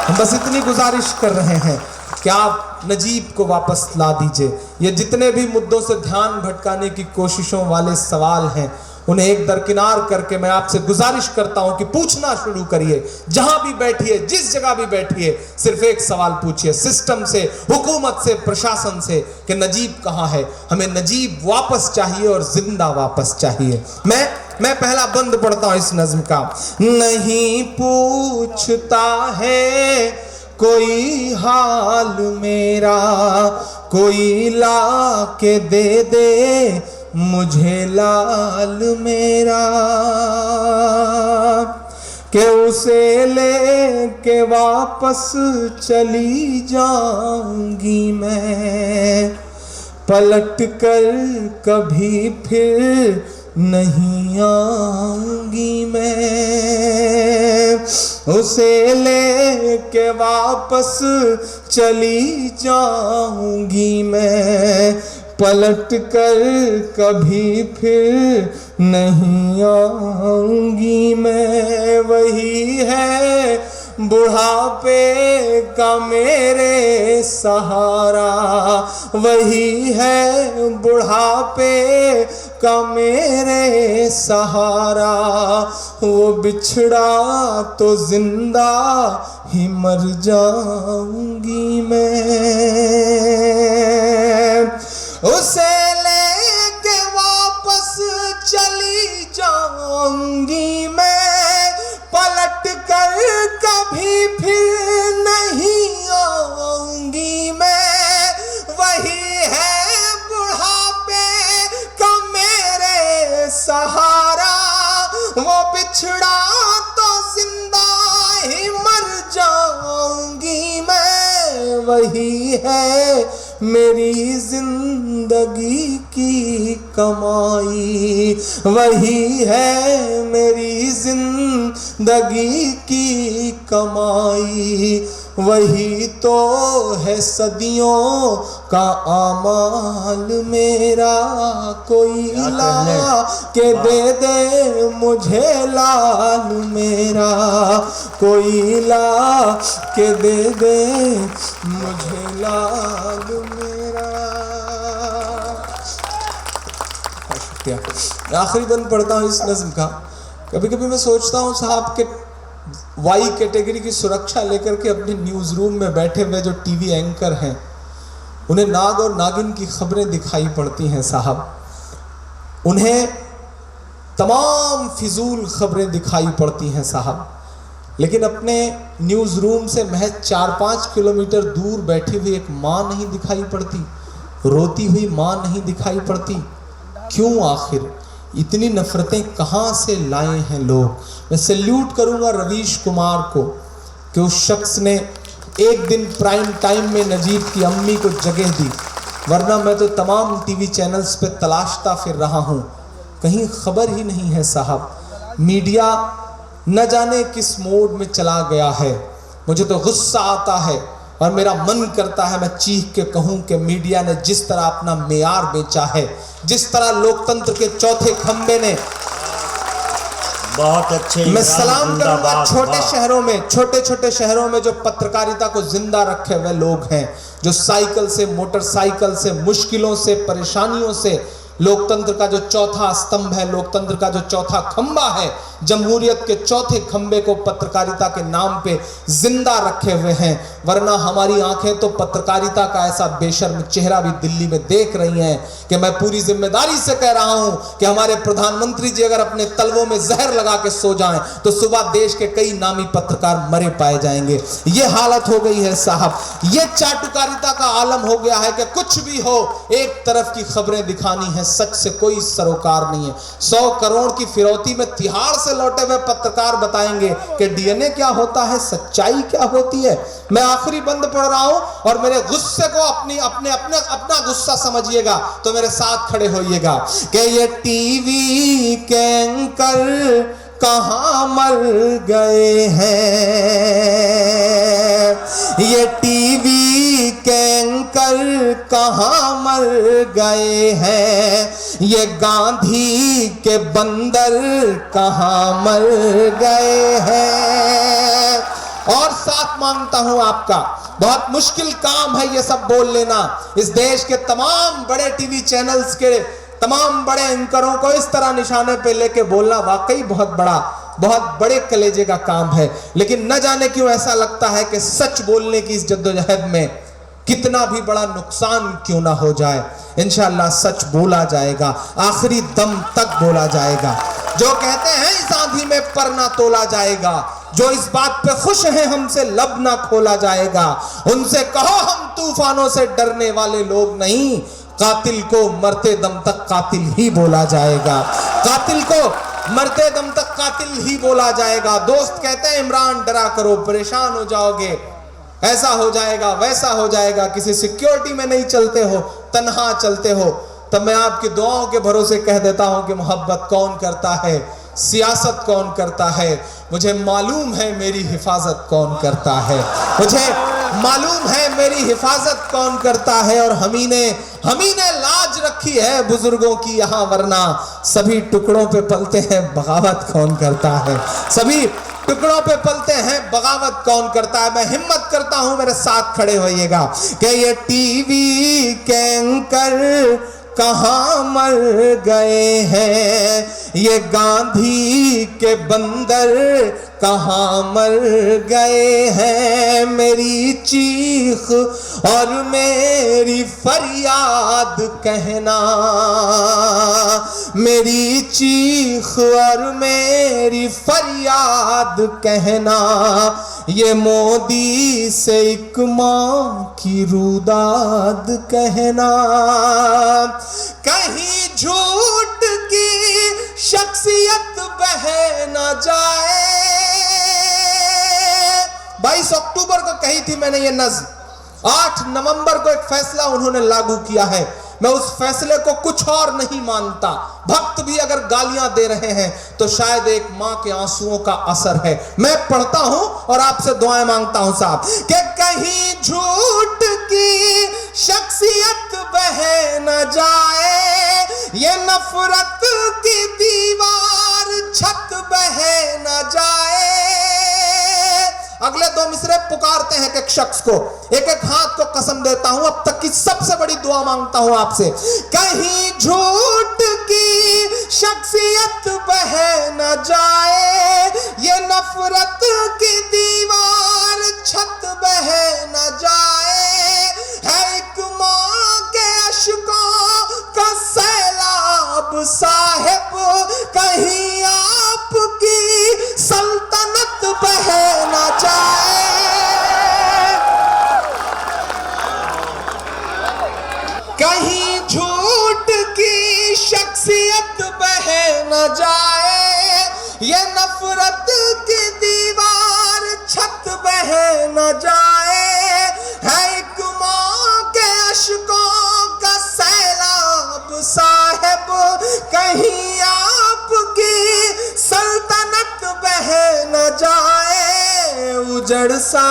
हम बस इतनी गुजारिश कर रहे हैं कि आप नजीब को वापस ला दीजिए। ये जितने भी मुद्दों से ध्यान भटकाने की कोशिशों वाले सवाल हैं, उन्हें एक दरकिनार करके मैं आपसे गुजारिश करता हूं कि पूछना शुरू करिए। जहां भी बैठिए, जिस जगह भी बैठिए, सिर्फ एक सवाल पूछिए सिस्टम से, हुकूमत से, प्रशासन से कि नजीब कहां है। हमें नजीब वापस चाहिए और जिंदा वापस चाहिए। मैं पहला बंद पढ़ता हूं इस नज्म का। नहीं पूछता है कोई हाल मेरा, कोई ला के दे मुझे लाल मेरा, के उसे ले लेके वापस चली जाऊंगी मैं, पलट कर कभी फिर नहीं आऊंगी मैं। उसे लेके वापस चली जाऊंगी मैं, पलट कर कभी फिर नहीं आऊंगी मैं। वही है बुढ़ापे का मेरे सहारा, वही है बुढ़ापे का मेरे सहारा। वो बिछड़ा तो जिंदा ही मर जाऊंगी मैं। उसे लेके वापस चली जाऊंगी मैं, पलट कर कभी फिर नहीं आऊंगी मैं। वही है बुढ़ापे का मेरे सहारा, वो बिछड़ा तो जिंदा ही मर जाऊंगी मैं। वही है मेरी जिंदगी की कमाई, वही है मेरी जिंदगी की कमाई। वही तो है सदियों का आमाल मेरा। कोई ला के दे दे मुझे लाल मेरा, कोई ला के दे दे मुझे लाल मेरा। आखिरी बंद पढ़ता हूँ इस नज्म का। कभी कभी मैं सोचता हूँ साहब के वाई कैटेगरी की सुरक्षा लेकर के अपने न्यूज़ रूम में बैठे हुए जो टीवी एंकर हैं, उन्हें नाग और नागिन की खबरें दिखाई पड़ती हैं साहब। उन्हें तमाम फिजूल खबरें दिखाई पड़ती हैं साहब। लेकिन अपने न्यूज़ रूम से महज 4-5 किलोमीटर दूर बैठी हुई एक माँ नहीं दिखाई पड़ती, रोती हुई माँ नहीं दिखाई पड़ती। क्यों आखिर इतनी नफरतें कहाँ से लाए हैं लोग। मैं सैल्यूट करूँगा रवीश कुमार को कि उस शख्स ने एक दिन प्राइम टाइम में नजीब की अम्मी को जगह दी, वरना मैं तो तमाम टीवी चैनल्स पे तलाशता फिर रहा हूँ, कहीं खबर ही नहीं है साहब। मीडिया न जाने किस मोड में चला गया है। मुझे तो गुस्सा आता है और मेरा मन करता है मैं चीख के कहूं कि मीडिया ने जिस तरह अपना मेयार बेचा है, जिस तरह लोकतंत्र के चौथे खंबे ने। बहुत अच्छे। मैं सलाम करूंगा छोटे शहरों में, छोटे छोटे शहरों में जो पत्रकारिता को जिंदा रखे हुए लोग हैं, जो साइकिल से, मोटरसाइकिल से, मुश्किलों से, परेशानियों से लोकतंत्र का जो चौथा स्तंभ है, लोकतंत्र का जो चौथा खंबा है, जमहूरियत के चौथे खंबे को पत्रकारिता के नाम पे जिंदा रखे हुए हैं। वरना हमारी आंखें तो पत्रकारिता का ऐसा बेशर्म चेहरा भी दिल्ली में देख रही हैं कि मैं पूरी जिम्मेदारी से कह रहा हूं कि हमारे प्रधानमंत्री जी अगर अपने तलवों में जहर लगा के सो जाएं तो सुबह देश के कई नामी पत्रकार मरे पाए जाएंगे। ये हालत हो गई है साहब। ये चाटुकारिता का आलम हो गया है कि कुछ भी हो एक तरफ की खबरें दिखानी है, सच से कोई सरोकार नहीं है। 100 करोड़ की फिरौती में तिहाड़ से लौटे हुए पत्रकार बताएंगे कि डीएनए क्या होता है, सच्चाई क्या होती है। मैं आखिरी बंद पढ़ रहा हूं और मेरे गुस्से को अपना गुस्सा समझिएगा तो मेरे साथ खड़े होइएगा कि ये टीवी के एंकर कहां मर गए हैं, ये टीवी के एंकर कहां मर गए हैं, ये गांधी के बंदर कहां मर गए हैं। और साथ मांगता हूं आपका, बहुत मुश्किल काम है ये सब बोल लेना। इस देश के तमाम बड़े टीवी चैनल्स के तमाम बड़े एंकरों को इस तरह निशाने पे लेके बोलना वाकई बहुत बड़े कलेजे का काम है। लेकिन न जाने क्यों ऐसा लगता है कि सच बोलने की इस जद्दोजहद में कितना भी बड़ा नुकसान क्यों ना हो जाए, इंशाअल्लाह सच बोला जाएगा, आखिरी दम तक बोला जाएगा। जो कहते हैं इस आंधी में पर ना तोला जाएगा, जो इस बात पे खुश हैं हमसे लब ना खोला जाएगा, उनसे कहो हम तूफानों से डरने वाले लोग नहीं, कातिल को मरते दम तक कातिल ही बोला जाएगा। कातिल को मरते दम तक कातिल ही बोला जाएगा। दोस्त कहते हैं इमरान डरा करो, परेशान हो जाओगे, ऐसा हो जाएगा वैसा हो जाएगा, किसी सिक्योरिटी में नहीं चलते हो, तन्हा चलते हो। तब मैं आपकी दुआओं के भरोसे कह देता हूं कि मोहब्बत कौन करता है, सियासत कौन करता है, मुझे मालूम है मेरी हिफाजत कौन करता है, मुझे मालूम है मेरी हिफाजत कौन करता है। और हमी ने लाज रखी है बुजुर्गों की यहाँ, वरना सभी टुकड़ों पे पलते हैं, बगावत कौन करता है, सभी टुकड़ों पे पलते हैं, बगावत कौन करता है। मैं हिम्मत करता हूं, मेरे साथ खड़े होइएगा कि ये टीवी के एंकर कहां मर गए हैं, ये गांधी के बंदर कहां मर गए हैं। मेरी चीख और मेरी फरियाद कहना, मेरी चीख और मेरी फरियाद कहना, ये मोदी से एक मां की रुदाद कहना। कहीं झूठ की शख्सियत बह न जाए। 22 अक्टूबर को कही थी मैंने ये नज़्म, 8 नवंबर को एक फैसला उन्होंने लागू किया है। मैं उस फैसले को कुछ और नहीं मानता। भक्त भी अगर गालियां दे रहे हैं तो शायद एक मां के आंसुओं का असर है। मैं पढ़ता हूं और आपसे दुआएं मांगता हूं साहब, कि कहीं झूठ की शख्सियत बह न जाए, ये नफरत की दीवार छत बह न जाए। अगले 2 मिसरे पुकारते हैं एक शख्स को, एक एक हाथ को कसम देता हूं, अब तक की सबसे बड़ी दुआ मांगता हूं आपसे, कहीं झूठ की शख्सियत बह न जाए, ये नफरत की दीवार छत बह न जाए। है एक मां के अश्कों का सैलाब साहिब, कहीं आपकी सल्तनत बह न जाए। कहीं झूठ की शख्सियत बह न जाए, ये नफरत की दीवार छत बह न जाए। है एक मां के अश्कों का सैलाब साहिब, कहीं आपकी सल्तनत बह न जाए। उजड़ सा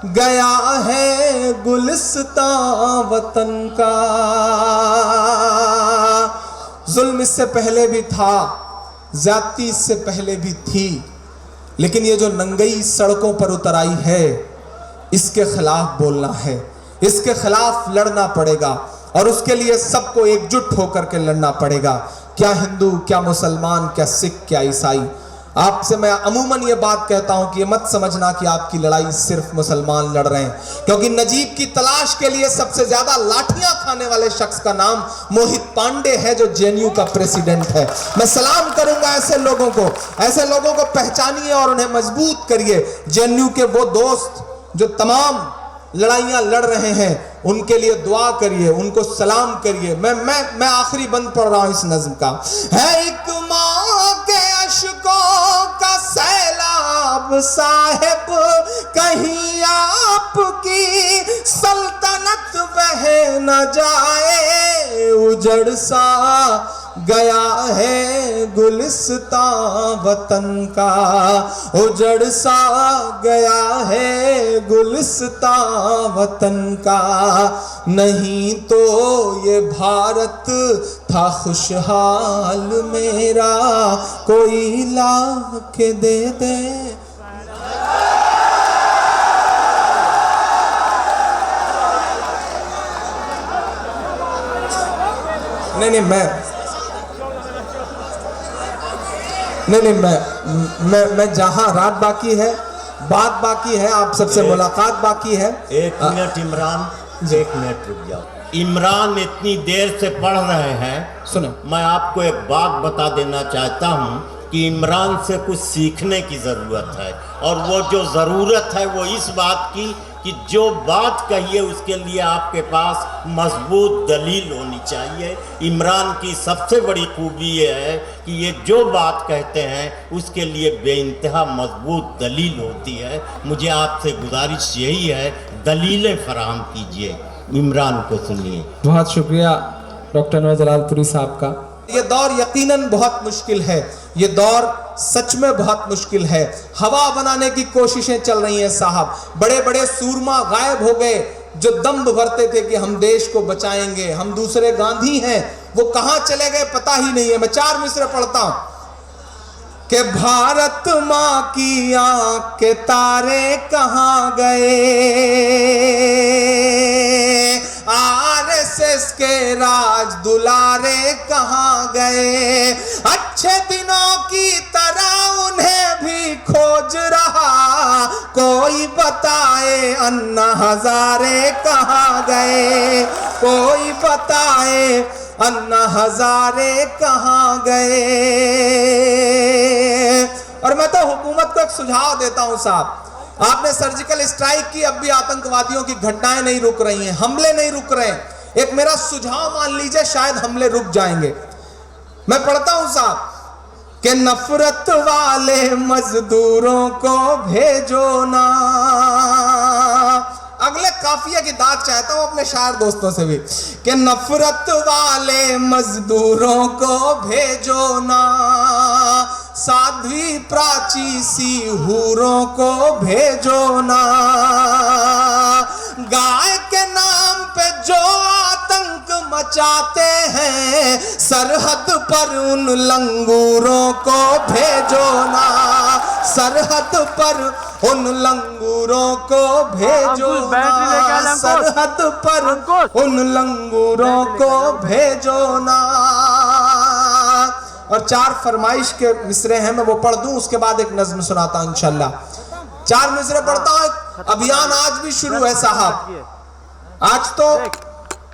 गया है गुलिस्तां वतन का। जुल्म इससे पहले भी था, ज्यादती इससे पहले भी थी, लेकिन ये जो नंगई सड़कों पर उतर आई है, इसके खिलाफ बोलना है, इसके खिलाफ लड़ना पड़ेगा और उसके लिए सबको एकजुट होकर के लड़ना पड़ेगा। क्या हिंदू, क्या मुसलमान, क्या सिख, क्या ईसाई। आपसे मैं अमूमन ये बात कहता हूं कि ये मत समझना कि आपकी लड़ाई सिर्फ मुसलमान लड़ रहे हैं, क्योंकि नजीब की तलाश के लिए सबसे ज्यादा लाठियां खाने वाले शख्स का नाम मोहित पांडे है, जो जेएनयू का प्रेसिडेंट है। मैं सलाम करूंगा ऐसे लोगों को पहचानिए और उन्हें मजबूत करिए। जेएनयू के वो दोस्त जो तमाम लड़ाइयां लड़ रहे हैं, उनके लिए दुआ करिए, उनको सलाम करिए। मैं आखिरी बंद पढ़ रहा हूं इस नज्म का। है एक मां के अश्कों का सैलाब साहिब, कहीं आपकी सल्तनत बह न जाए। उजड़ सा गया है गुलिस्तां वतन का, उजड़ सा गया है गुलिस्तां वतन का। नहीं तो ये भारत था खुशहाल मेरा, कोई ला के दे दे। नहीं मैं जहां रात बाकी है, बात बाकी है, आप सबसे मुलाकात बाकी है। एक मिनट इमरान, एक मिनट रुक जाओ। इमरान इतनी देर से पढ़ रहे हैं, सुनो, मैं आपको एक बात बता देना चाहता हूं कि इमरान से कुछ सीखने की ज़रूरत है, और वो जो ज़रूरत है वो इस बात की कि जो बात कहिए उसके लिए आपके पास मजबूत दलील होनी चाहिए। इमरान की सबसे बड़ी खूबी ये है कि ये जो बात कहते हैं उसके लिए बेइंतहा मजबूत दलील होती है। मुझे आपसे गुजारिश यही है, दलीलें फराहम कीजिए, इमरान को सुनिए। बहुत शुक्रिया डॉक्टर अनवर जलालपुरी साहब का। ये दौर यकीनन बहुत मुश्किल है, ये दौर सच में बहुत मुश्किल है। हवा बनाने की कोशिशें चल रही हैं साहब। बड़े बड़े सूरमा गायब हो गए जो दम्भ भरते थे कि हम देश को बचाएंगे, हम दूसरे गांधी हैं, वो कहां चले गए पता ही नहीं है। मैं 4 मिसरे पढ़ता हूं कि भारत मां की आंख के तारे कहां गए, आरएसएस के राज दुलारे कहां गए, अच्छे दिनों की तरह उन्हें भी खोज रहा कोई, बताए अन्ना हजारे कहां गए, कोई बताए अन्ना हजारे कहां गए। और मैं तो हुकूमत को एक सुझाव देता हूं साहब, आपने सर्जिकल स्ट्राइक की, अब भी आतंकवादियों की घटनाएं नहीं रुक रही हैं, हमले नहीं रुक रहे हैं। एक मेरा सुझाव मान लीजिए, शायद हमले रुक जाएंगे। मैं पढ़ता हूं साहब कि नफरत वाले मजदूरों को भेजो ना, अगले काफिया की दाद चाहता हूं अपने शायर दोस्तों से भी, कि नफरत वाले मजदूरों को भेजो ना, साध्वी प्राची सी हूरों को भेजो ना, गाय के नाम पे जो आतंक मचाते हैं, सरहद पर उन लंगूरों को भेजो ना, सरहद पर उन लंगूरों को भेजो ना, सरहद पर उन लंगूरों को भेजो ना। और 4 फरमाइश के मिसरे हैं, मैं वो पढ़ दूं, उसके बाद एक नज्म सुनाता हूं इंशाल्लाह। 4 मिसरे पढ़ता हूं। अभियान आज भी शुरू है साहब, आज तो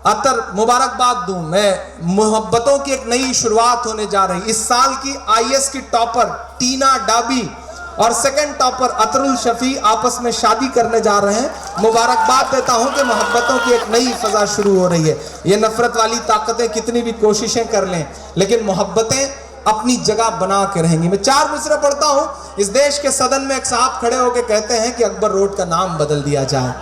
अतर मुबारकबाद दूं मैं, मोहब्बतों की एक नई शुरुआत होने जा रही। इस साल की आईएएस की टॉपर टीना डाबी और सेकंड टॉपर अतरुल शफी आपस में शादी करने जा रहे हैं। मुबारकबाद देता हूं कि मोहब्बतों की एक नई फजा शुरू हो रही है। ये नफरत वाली ताकतें कितनी भी कोशिशें कर लें, लेकिन मोहब्बतें अपनी जगह बना के रहेंगी। मैं 4 मिसरे पढ़ता हूं। इस देश के सदन में एक साहब खड़े होकर कहते हैं कि अकबर रोड का नाम बदल दिया जाए।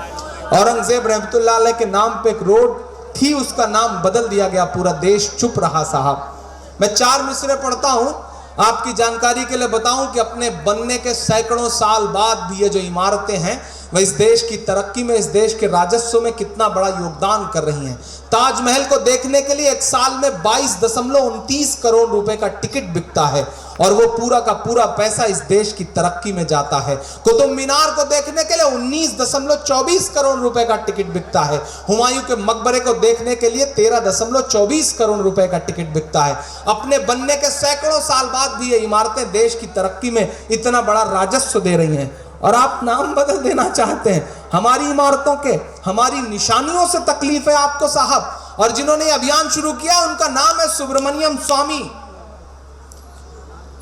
औरंगजेब रहमतुल्लाह अलैह के नाम पे एक रोड थी, उसका नाम बदल दिया गया, पूरा देश चुप रहा साहब। मैं 4 मिसरे पढ़ता हूं, आपकी जानकारी के लिए बताऊं कि अपने बनने के सैकड़ों साल बाद भी ये जो इमारतें हैं वह इस देश की तरक्की में, इस देश के राजस्व में कितना बड़ा योगदान कर रही हैं। ताजमहल को देखने के लिए एक साल में 22.29 करोड़ रुपए का टिकट बिकता है, और वो पूरा का पूरा पैसा इस देश की तरक्की में जाता है। कुतुब मीनार को देखने के लिए 19.24 करोड़ रुपए का टिकट बिकता है। हुमायूं के मकबरे को देखने के लिए 13.24 करोड़ रुपए का टिकट बिकता है। अपने बनने के सैकड़ों साल बाद भी ये इमारतें देश की तरक्की में इतना बड़ा राजस्व दे रही हैं, और आप नाम बदल देना चाहते हैं। हमारी इमारतों के, हमारी निशानियों से तकलीफ है आपको साहब। और जिन्होंने अभियान शुरू किया उनका नाम है सुब्रमण्यम स्वामी,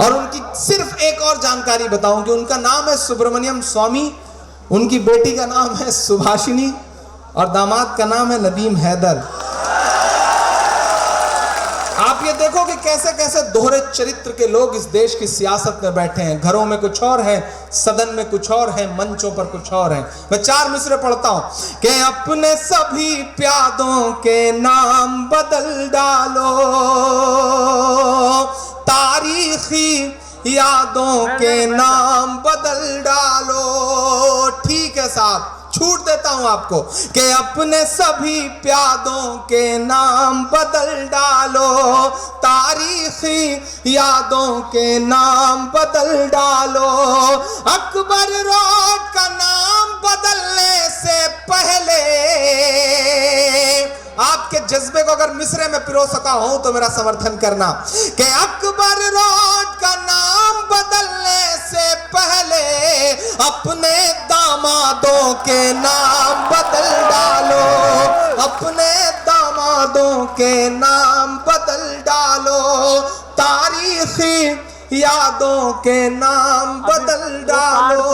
और उनकी सिर्फ एक और जानकारी बताऊं कि उनका नाम है सुब्रमण्यम स्वामी, उनकी बेटी का नाम है सुभाषिनी, और दामाद का नाम है नदीम हैदर। आप ये देखो कि कैसे कैसे दोहरे चरित्र के लोग इस देश की सियासत में बैठे हैं। घरों में कुछ और है, सदन में कुछ और है, मंचों पर कुछ और है। मैं 4 मिसरे पढ़ता हूं कि अपने सभी प्यादों के नाम बदल डालो, तारीखी यादों के नाम बदल डालो। ठीक है साहब, छूट देता हूं आपको कि अपने सभी प्यादों के नाम बदल डालो, तारीखी यादों के नाम बदल डालो। अकबर रोड का नाम बदलने से पहले, आपके जज्बे को अगर मिसरे में पिरो सका हूं तो मेरा समर्थन करना, कि अकबर रोड का नाम बदलने से पहले अपने दामादों के नाम बदल डालो, अपने दामादों के नाम बदल डालो। तारीखी यादों के नाम बदल डालो।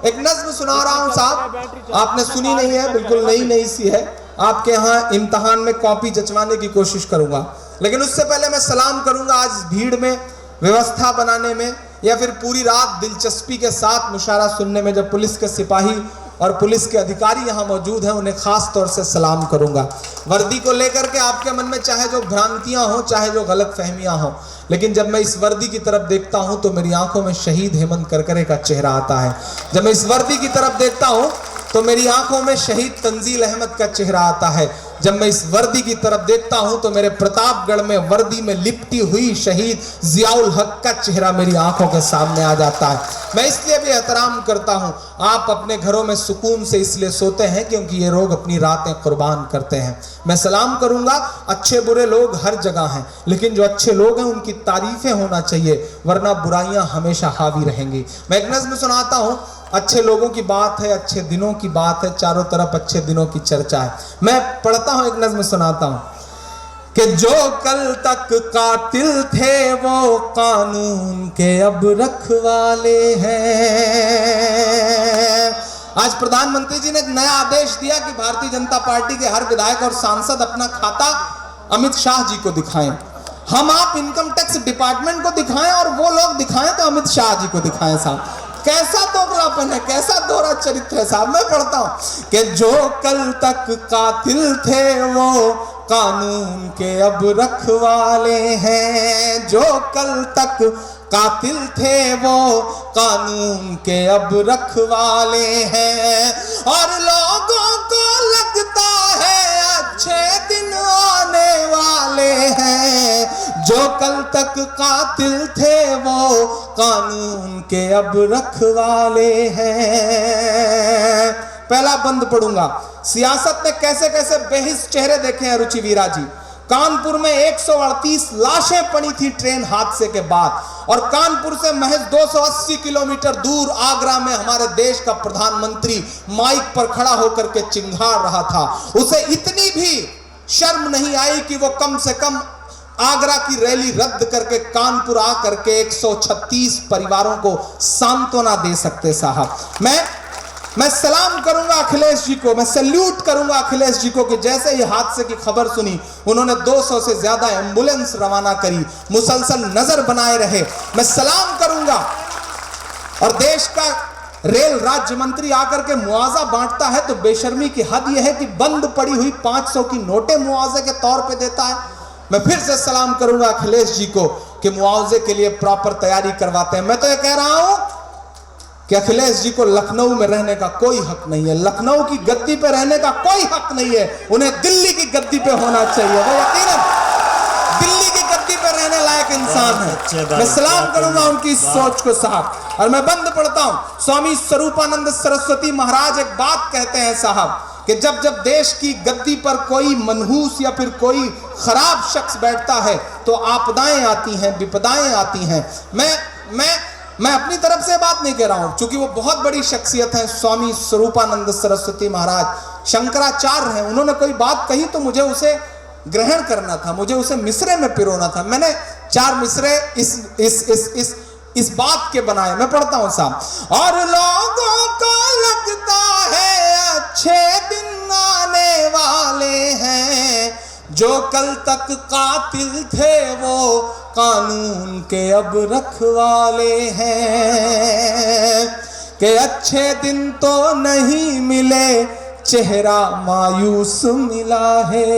एक नज्म सुना रहा हूं साहब, आपने सुनी नहीं है, बिल्कुल नई सी है, आपके यहाँ इम्तिहान में कॉपी जचवाने की कोशिश करूंगा। लेकिन उससे पहले मैं सलाम करूंगा आज भीड़ में व्यवस्था बनाने में या फिर पूरी रात दिलचस्पी के साथ मुशायरा सुनने में जब पुलिस के सिपाही और पुलिस के अधिकारी यहाँ मौजूद हैं, उन्हें खास तौर से सलाम करूंगा। वर्दी को लेकर के आपके मन में चाहे जो भ्रांतियां हो, चाहे जो गलत फहमियां हो, लेकिन जब मैं इस वर्दी की तरफ देखता हूं तो मेरी आंखों में शहीद हेमंत करकरे का चेहरा आता है। जब मैं इस वर्दी की तरफ देखता हूं तो मेरी आंखों में शहीद तंजील अहमद का चेहरा आता है। जब मैं इस वर्दी की तरफ देखता हूं तो मेरे प्रतापगढ़ में वर्दी में लिपटी हुई शहीद जियाउल हक का चेहरा मेरी आंखों के सामने आ जाता है। मैं इसलिए भी एहतराम करता हूं, आप अपने घरों में सुकून से इसलिए सोते हैं क्योंकि ये लोग अपनी रातें कुर्बान करते हैं। मैं सलाम करूंगा, अच्छे बुरे लोग हर जगह हैं, लेकिन जो अच्छे लोग हैं उनकी तारीफें होना चाहिए, वरना बुराइयां हमेशा हावी रहेंगी। मैं एक नज़्म सुनाता हूं, अच्छे लोगों की बात है, अच्छे दिनों की बात है, चारों तरफ अच्छे दिनों की चर्चा है। मैं पढ़ता हूं, एक नज़्म सुनाता हूं कि जो कल तक कातिल थे वो कानून के अब रखवाले हैं। आज प्रधानमंत्री जी ने एक नया आदेश दिया कि भारतीय जनता पार्टी के हर विधायक और सांसद अपना खाता अमित शाह जी को दिखाएं। हम आप इनकम टैक्स डिपार्टमेंट को दिखाएं और वो लोग दिखाएं तो अमित शाह जी को दिखाएं। साहब कैसा दोगलापन है, कैसा दोहरा चरित्र है साहब। मैं पढ़ता हूं कि जो कल तक कातिल थे वो कानून के अब रखवाले हैं। जो कल तक कातिल थे वो कानून के अब रखवाले हैं। और लोगों को लगता है अच्छे दिन आने वाले हैं। जो कल तक कातिल थे वो कानून के अब रखवाले हैं। पहला बंद पढ़ूंगा, सियासत ने कैसे कैसे बेहिस चेहरे देखे हैं रुचि वीरा जी। कानपुर में 138 लाशें पड़ी थी ट्रेन हादसे के बाद, और कानपुर से महज 280 किलोमीटर दूर आगरा में हमारे देश का प्रधानमंत्री माइक पर खड़ा होकर के चिंघाड़ रहा था। उसे इतनी भी शर्म नहीं आई कि वो कम से कम आगरा की रैली रद्द करके कानपुर आकर के 136 परिवारों को सांत्वना दे सकते। साहब मैं सलाम करूंगा अखिलेश जी को, मैं सैल्यूट करूंगा अखिलेश जी को कि जैसे ही हादसे की खबर सुनी उन्होंने 200 से ज्यादा एम्बुलेंस रवाना करी, मुसलसल नजर बनाए रहे। मैं सलाम करूंगा। और देश का रेल राज्य मंत्री आकर के मुआवजा बांटता है तो बेशर्मी की हद यह है कि बंद पड़ी हुई 500 की नोटें मुआवजे के तौर पे देता है। मैं फिर से सलाम करूंगा अखिलेश जी को कि मुआवजे के लिए प्रॉपर तैयारी करवाते हैं। मैं तो ये कह रहा हूं कि अखिलेश जी को लखनऊ में रहने का कोई हक नहीं है, लखनऊ की गद्दी पे रहने का कोई हक नहीं है, उन्हें दिल्ली की गद्दी पे होना चाहिए। वो यकीनन दिल्ली की गद्दी पे रहने लायक इंसान है। मैं सलाम करूंगा उनकी इस सोच को साहब। और मैं बंद पढ़ता हूं, स्वामी स्वरूपानंद सरस्वती महाराज एक बात कहते हैं साहब कि जब जब देश की गद्दी पर कोई मनहूस या फिर कोई खराब शख्स बैठता है तो आपदाएं आती हैं, विपदाएं आती हैं। मैं अपनी तरफ से बात नहीं कह रहा हूं, क्योंकि वो बहुत बड़ी शख्सियत है स्वामी स्वरूपानंद सरस्वती महाराज, शंकराचार्य हैं। उन्होंने कोई बात कही तो मुझे उसे ग्रहण करना था, मुझे उसे मिसरे में पिरोना था। मैंने 4 मिसरे इस बात के बनाए। मैं पढ़ता हूं साहब। और लोगों को लगता है अच्छे दिन आने वाले हैं। जो कल तक कातिल थे वो कानून के अब रखवाले हैं। कि अच्छे दिन तो नहीं मिले, चेहरा मायूस मिला है।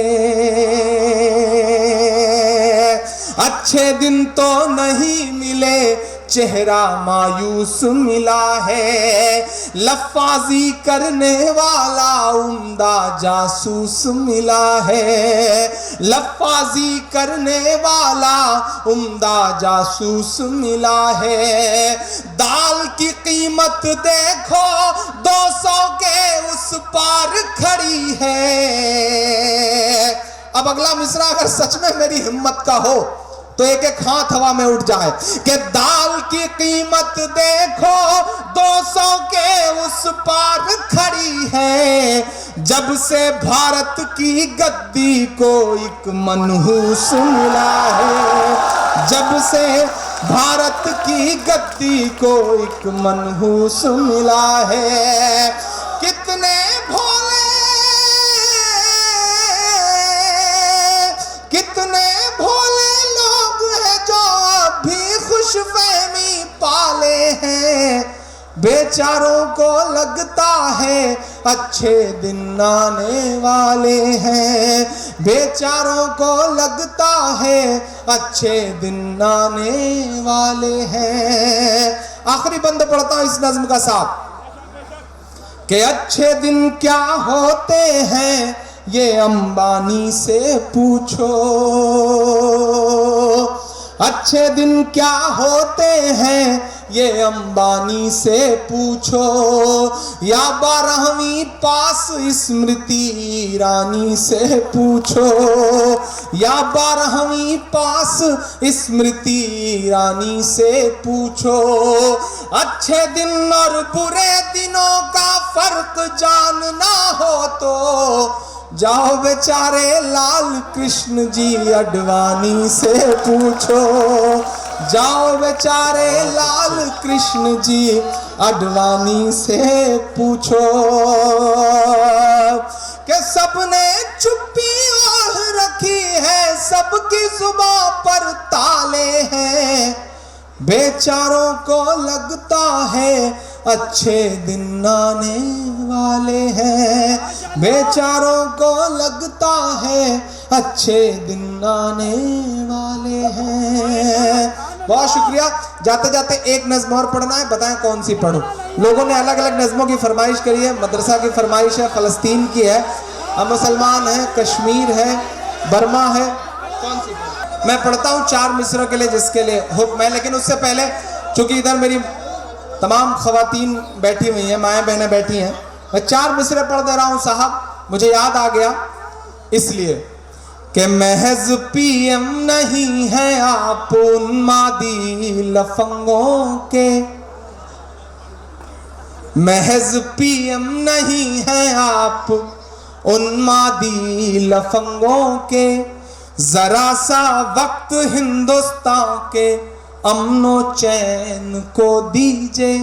अच्छे दिन तो नहीं मिले, चेहरा मायूस मिला है। लफ्फाजी करने वाला उम्दा जासूस मिला है। लफ्फाजी करने वाला उम्दा जासूस मिला है। दाल की कीमत देखो 200 के उस पार खड़ी है। अब अगला मिसरा अगर सच में मेरी हिम्मत का हो तो एक एक हाथ हवा में उठ जाए कि दाल की कीमत देखो 200 के उस पार खड़ी है। जब से भारत की गद्दी को एक मनहूस मिला है। जब से भारत की गद्दी को एक मनहूस मिला है। कितने भोले लोग हैं जो अभी खुशफहमी पाले हैं। बेचारों को लगता है अच्छे दिन आने वाले हैं। बेचारों को लगता है अच्छे दिन आने वाले हैं। आखिरी बंद पढ़ता हूं इस नज्म का साथ कि अच्छे दिन क्या होते हैं ये अंबानी से पूछो। अच्छे दिन क्या होते हैं ये अंबानी से पूछो। या 12वीं पास स्मृति ईरानी से पूछो। या 12वीं पास स्मृति ईरानी से पूछो। अच्छे दिन और बुरे दिनों का फर्क जानना हो तो जाओ बेचारे लाल कृष्ण जी अडवाणी से पूछो। जाओ बेचारे लाल कृष्ण जी अडवाणी से पूछो कि सबने चुप्पी ओढ़ रखी है, सबकी जुबां पर ताले हैं। बेचारों को लगता है अच्छे दिन आने वाले हैं। बेचारों को लगता है अच्छे दिन आने वाले हैं। बहुत शुक्रिया। जाते जाते एक नज्म और पढ़ना है, बताएं कौन सी पढ़ूं। लोगों ने अलग अलग नज्मों की फरमाइश करी है। मदरसा की फरमाइश है, फलस्तीन की है, अब मुसलमान है, कश्मीर है, बर्मा है। कौन सी मैं पढ़ता हूँ 4 मिसरों के लिए जिसके लिए हुक्म है। लेकिन उससे पहले चूंकि इधर मेरी तमाम खवातीन बैठी हुई हैं, माएँ बहनें बैठी हैं, मैं 4 मिसरे पढ़ दे रहा हूँ साहब, मुझे याद आ गया इसलिए कि महज पीएम नहीं है आप उन्मादी लफंगों के। महज पीएम नहीं है आप उन्मादी लफंगों के। जरा सा वक्त हिंदुस्तान के अमनो चैन को दीजिए।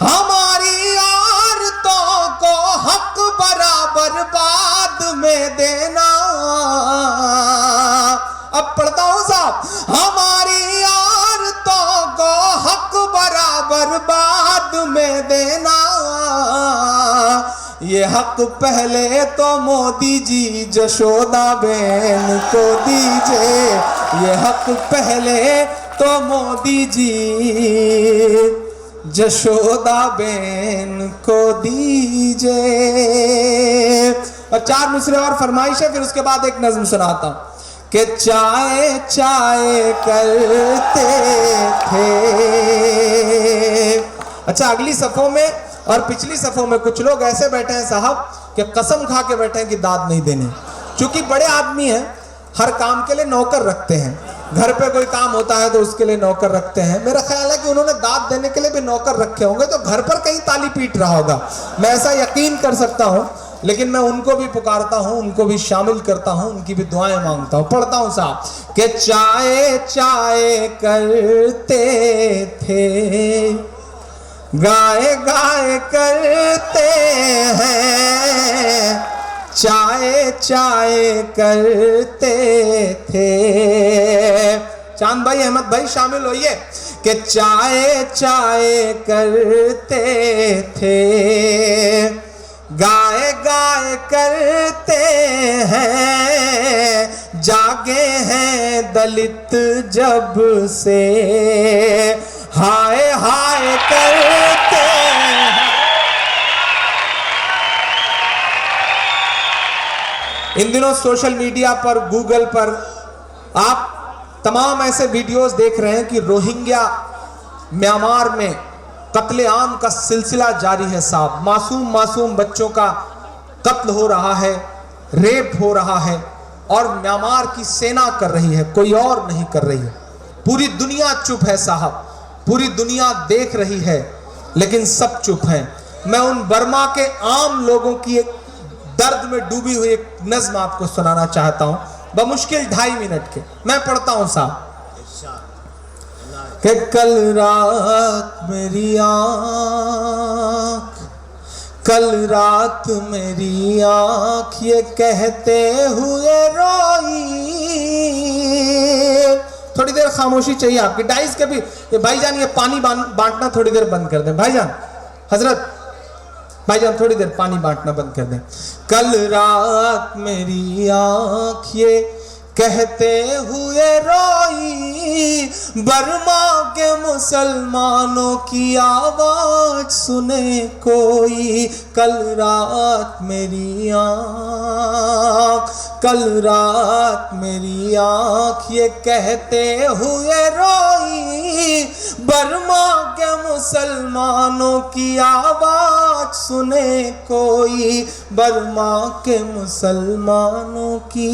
हमारी औरतों को हक बराबर बाद में देना। अब पढ़ता हूं साहब, हमारी औरतों को हक बराबर बाद में देना। ये हक पहले तो मोदी जी जशोदा बहन को दीजिए। ये हक पहले तो मोदी जी जशोदा बहन को दीजिए। और 4 मिसरे और फरमाइश है, फिर उसके बाद एक नज्म सुनाता हूं कि चाय चाय करते थे। अच्छा, अगली सफों में और पिछली सफों में कुछ लोग ऐसे बैठे हैं साहब कि कसम खा के बैठे हैं कि दाद नहीं देनी। चूंकि बड़े आदमी हैं, हर काम के लिए नौकर रखते हैं। घर पे कोई काम होता है तो उसके लिए नौकर रखते हैं। मेरा ख्याल है कि उन्होंने दाद देने के लिए भी नौकर रखे होंगे, तो घर पर कहीं ताली पीट रहा होगा, मैं ऐसा यकीन कर सकता हूं। लेकिन मैं उनको भी पुकारता हूं, उनको भी शामिल करता हूं, उनकी भी दुआएं मांगता हूं। पढ़ता हूं साहब कि चाय चाय करते थे, गाए गाए करते हैं। चाय चाय करते थे। चांद भाई, अहमद भाई शामिल होइए कि चाय चाय करते थे, गाए गाए करते हैं। जागे हैं दलित जब से, हाय हाय करते हैं। इन दिनों सोशल मीडिया पर, गूगल पर आप तमाम ऐसे वीडियोस देख रहे हैं कि रोहिंग्या म्यांमार में कत्लेआम का सिलसिला जारी है साहब। मासूम बच्चों का कत्ल हो रहा है, रेप हो रहा है, और म्यांमार की सेना कर रही है, कोई और नहीं कर रही है। पूरी दुनिया चुप है साहब, पूरी दुनिया देख रही है, लेकिन सब चुप हैं। मैं उन बर्मा के आम लोगों की एक दर्द में डूबी हुई एक नज्म आपको सुनाना चाहता हूं, बमुश्किल 2.5 मिनट के। मैं पढ़ता हूं साहब। कि कल रात मेरी आँख, कल रात मेरी आँख ये कहते हुए रोई। थोड़ी देर खामोशी चाहिए आपकी डाइस के भी। ये भाईजान ये पानी बांटना थोड़ी देर बंद कर दें भाईजान, हजरत भाईजान थोड़ी देर पानी बांटना बंद कर दें। कल रात मेरी आँख ये कहते हुए रोई, बर्मा के मुसलमानों की आवाज सुने कोई। कल रात मेरी आँख, कल रात मेरी आँख ये कहते हुए रोई, बर्मा के मुसलमानों की आवाज सुने कोई, बर्मा के मुसलमानों की।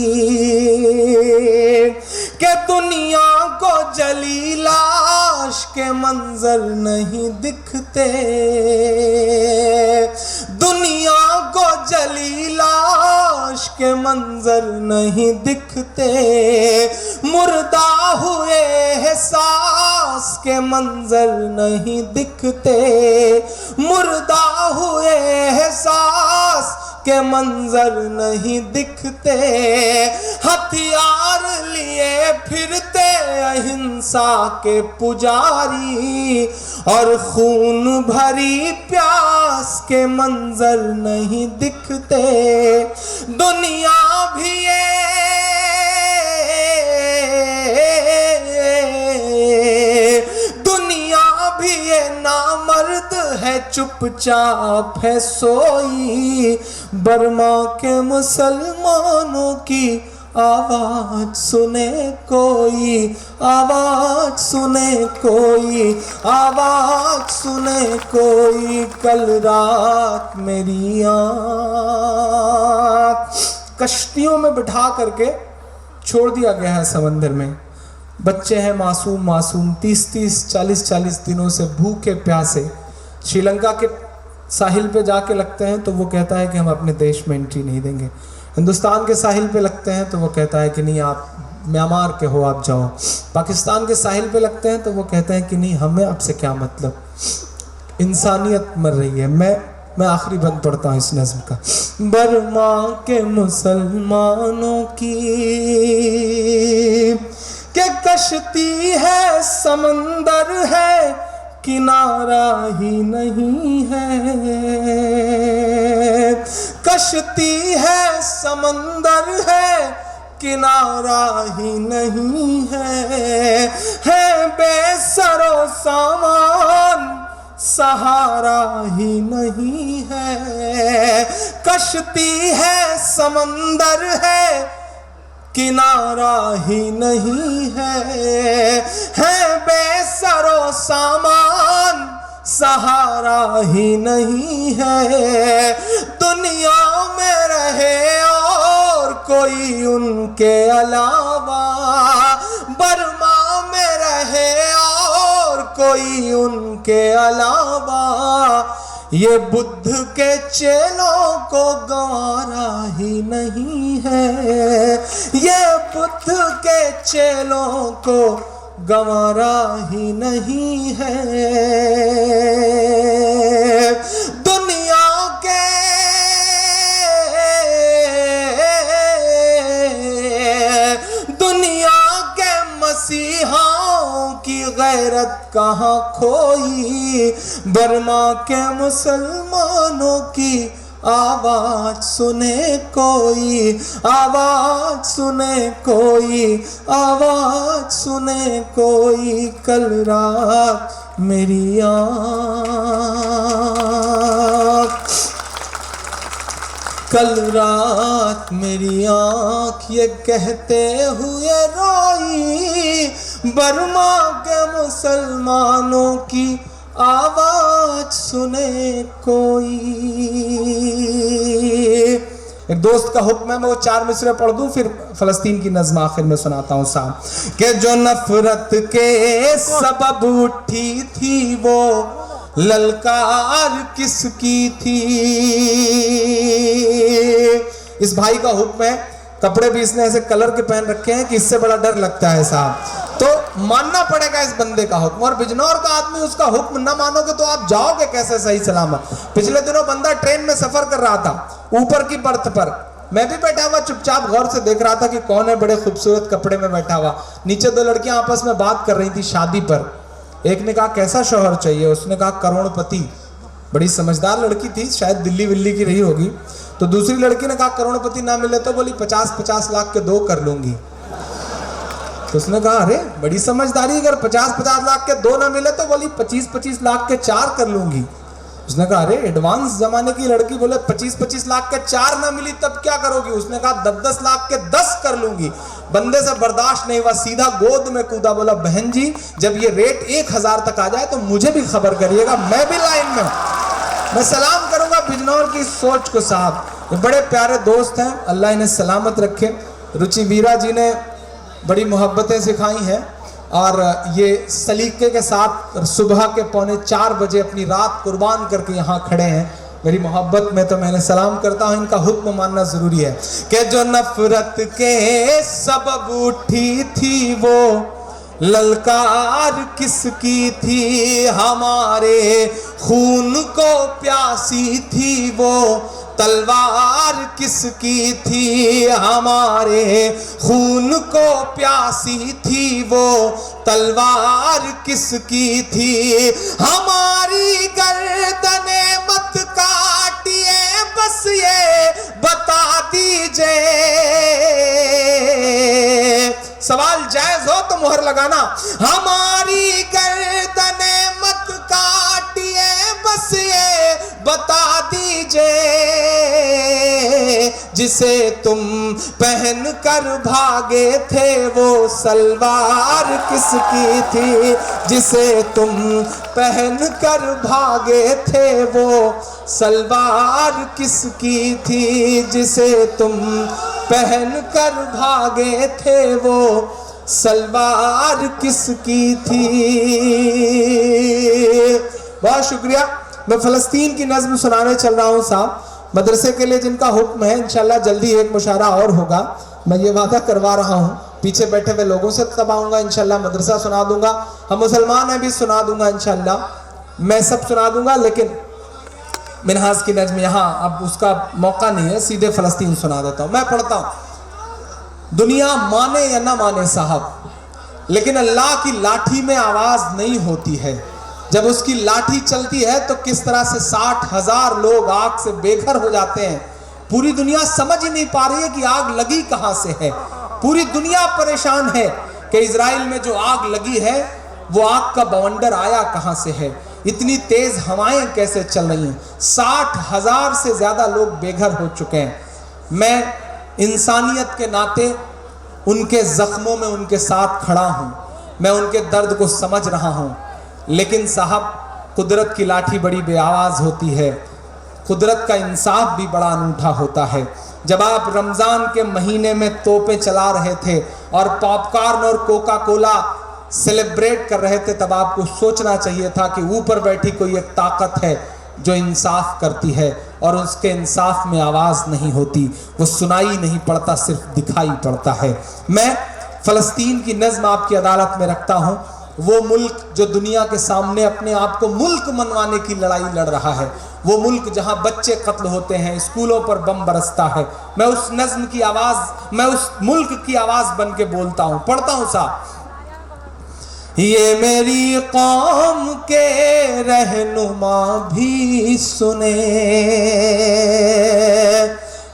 कि दुनिया को जली लाश के मंजर नहीं दिखते, दुनिया को जली लाश के मंजर नहीं दिखते, मुर्दा हुए एहसास के मंजर नहीं दिखते, मुर्दा हुए एहसास के मंजर नहीं दिखते, हथियार लिए फिरते अहिंसा के पुजारी, और खून भरी प्यास के मंजर नहीं दिखते। दुनिया भी ये नामर्द है, चुपचाप है सोई, बर्मा के मुसलमानों की आवाज सुने कोई, आवाज सुने कोई, आवाज सुने कोई। कल रात मेरी आँख, कश्तियों में बिठा करके छोड़ दिया गया है समंदर में। बच्चे हैं मासूम मासूम, 30-30, 40-40 दिनों से भूखे प्यासे श्रीलंका के साहिल पे जाके लगते हैं तो वो कहता है कि हम अपने देश में एंट्री नहीं देंगे। हिंदुस्तान के साहिल पे लगते हैं तो वो कहता है कि नहीं आप म्यांमार के हो, आप जाओ। पाकिस्तान के साहिल पे लगते हैं तो वो कहते हैं कि नहीं हमें आपसे क्या मतलब, इंसानियत मर रही है। मैं आखिरी बंद पढ़ता हूँ इस नज़्म का। बर्मा के मुसलमानों की के कश्ती है, समंदर है, किनारा ही नहीं है, कश्ती है, समंदर है, किनारा ही नहीं है बेसरो सामान, सहारा ही नहीं है, कश्ती है, समंदर है, किनारा ही नहीं है बेसरो सामान, सहारा ही नहीं है। दुनिया में रहे और कोई उनके अलावा, बर्मा में रहे और कोई उनके अलावा, ये बुद्ध के चेलों को गंवारा ही नहीं है, ये बुद्ध के चेलों को गंवारा ही नहीं है। दुनिया के मसीहाओं की गैरत कहाँ खोई, बर्मा के मुसलमानों की आवाज सुने कोई, आवाज सुने कोई, आवाज सुने कोई। कल रात मेरी आँख, कल रात मेरी आँख ये कहते हुए रोई, बर्मा के मुसलमानों की आवाज सुने कोई। एक दोस्त का हुक्म है, मैं वो 4 मिसरे पढ़ दूं, फिर फलस्तीन की नज़्म आखिर में सुनाता हूँ साहब। कि जो नफरत के सबब उठी थी वो ललकार किसकी थी। इस भाई का हुक्म है, कपड़े भी इसने ऐसे कलर के पहन रखे हैं कि इससे बड़ा डर लगता है साहब। तो मानना पड़ेगा इस बंदे का हुक्म। और बिजनौर का आदमी उसका हुक्म ना मानोगे तो आप जाओगे कैसे सही सलामत। पिछले दिनों बंदा ट्रेन में सफर कर रहा था, ऊपर की बर्थ पर, मैं भी बैठा हुआ चुपचाप गौर से देख रहा था कि कौन है बड़े खूबसूरत कपड़े में बैठा हुआ। नीचे दो लड़कियां आपस में बात कर रही थी शादी पर। एक ने कहा कैसा शौहर चाहिए, उसने कहा करोड़पति। बड़ी समझदार लड़की थी, शायद दिल्ली विल्ली की रही होगी। तो दूसरी लड़की ने कहा करोड़पति ना मिले तो बोली 50-50 लाख के 2 कर लूंगी। तो उसने कहा अरे बड़ी समझदारी, अगर 50-50 लाख के 2 ना मिले तो बोली 25-25 लाख के 4 कर लूंगी। उसने कहा अरे एडवांस जमाने की लड़की, बोले 25-25 लाख के 4 ना मिली तब क्या करोगी। उसने कहा 10-10 लाख के 10 कर लूंगी। बंदे से बर्दाश्त नहीं हुआ, सीधा गोद में कूदा, बोला बहन जी जब ये रेट 1000 तक आ जाए तो मुझे भी खबर करिएगा, मैं भी लाइन में। मैं सलाम करूंगा बिजनौर की सोच को साहब, ये बड़े प्यारे दोस्त हैं, अल्लाह इन्हें सलामत रखे। रुचि वीरा जी ने बड़ी मोहब्बतें सिखाई हैं और ये सलीके के साथ सुबह के 3:45 बजे अपनी रात कुर्बान करके यहाँ खड़े हैं। मेरी मोहब्बत में तो मैंने सलाम करता हूँ, इनका हुक्म मानना जरूरी है। कि जो नफरत के सबब उठी थी वो ललकार किसकी थी, हमारे खून को प्यासी थी वो तलवार किसकी थी, हमारे खून को प्यासी थी वो तलवार किसकी थी। हमारी गर्दने मत काटिए बस ये बता दीजिए। सवाल जायज हो तो मुहर लगाना। हमारी गर्दने मत काटिए बस ये बता दीजिए, जिसे तुम पहन कर भागे थे वो सलवार किसकी थी, जिसे तुम पहन कर भागे थे वो सलवार किसकी थी, जिसे तुम पहन कर भागे थे वो सलवार किसकी थी। बहुत शुक्रिया। मैं फलस्तीन की नज़्म सुनाने चल रहा हूँ साहब, मदरसे के लिए जिनका हुक्म है। इंशाल्लाह जल्दी एक मुशारा और होगा, मैं ये वादा करवा रहा हूँ। पीछे बैठे हुए लोगों से तब आऊँगा इंशाल्लाह, मदरसा सुना दूंगा। हम मुसलमान हैं भी सुना दूंगा इंशाल्लाह, मैं सब सुना दूंगा। लेकिन मिनहाज की नज़्म यहाँ अब उसका मौका नहीं है, सीधे फलस्तीन सुना देता हूँ। मैं पढ़ता हूँ। दुनिया माने या ना माने साहब, लेकिन अल्लाह की लाठी में आवाज़ नहीं होती है। जब उसकी लाठी चलती है तो किस तरह से 60,000 लोग आग से बेघर हो जाते हैं। पूरी दुनिया समझ ही नहीं पा रही है कि आग लगी कहाँ से है। पूरी दुनिया परेशान है कि इजराइल में जो आग लगी है वो आग का बवंडर आया कहाँ से है, इतनी तेज हवाएं कैसे चल रही हैं। 60,000 से ज़्यादा लोग बेघर हो चुके हैं। मैं इंसानियत के नाते उनके ज़ख्मों में उनके साथ खड़ा हूँ, मैं उनके दर्द को समझ रहा हूँ। लेकिन साहब कुदरत की लाठी बड़ी बेआवाज़ होती है, कुदरत का इंसाफ भी बड़ा अनूठा होता है। जब आप रमज़ान के महीने में तोपें चला रहे थे और पॉपकॉर्न और कोका कोला सेलिब्रेट कर रहे थे, तब आपको सोचना चाहिए था कि ऊपर बैठी कोई एक ताकत है जो इंसाफ करती है और उसके इंसाफ में आवाज़ नहीं होती, वो सुनाई नहीं पड़ता, सिर्फ दिखाई पड़ता है। मैं फ़लस्तीन की नज़्म आपकी अदालत में रखता हूँ। वो मुल्क जो दुनिया के सामने अपने आप को मुल्क मनवाने की लड़ाई लड़ रहा है, वो मुल्क जहाँ बच्चे कत्ल होते हैं, स्कूलों पर बम बरसता है, मैं उस नज़्म की आवाज़, मैं उस मुल्क की आवाज़ बन के बोलता हूँ। पढ़ता हूँ साहब। ये मेरी कौम के रहनुमा भी सुने,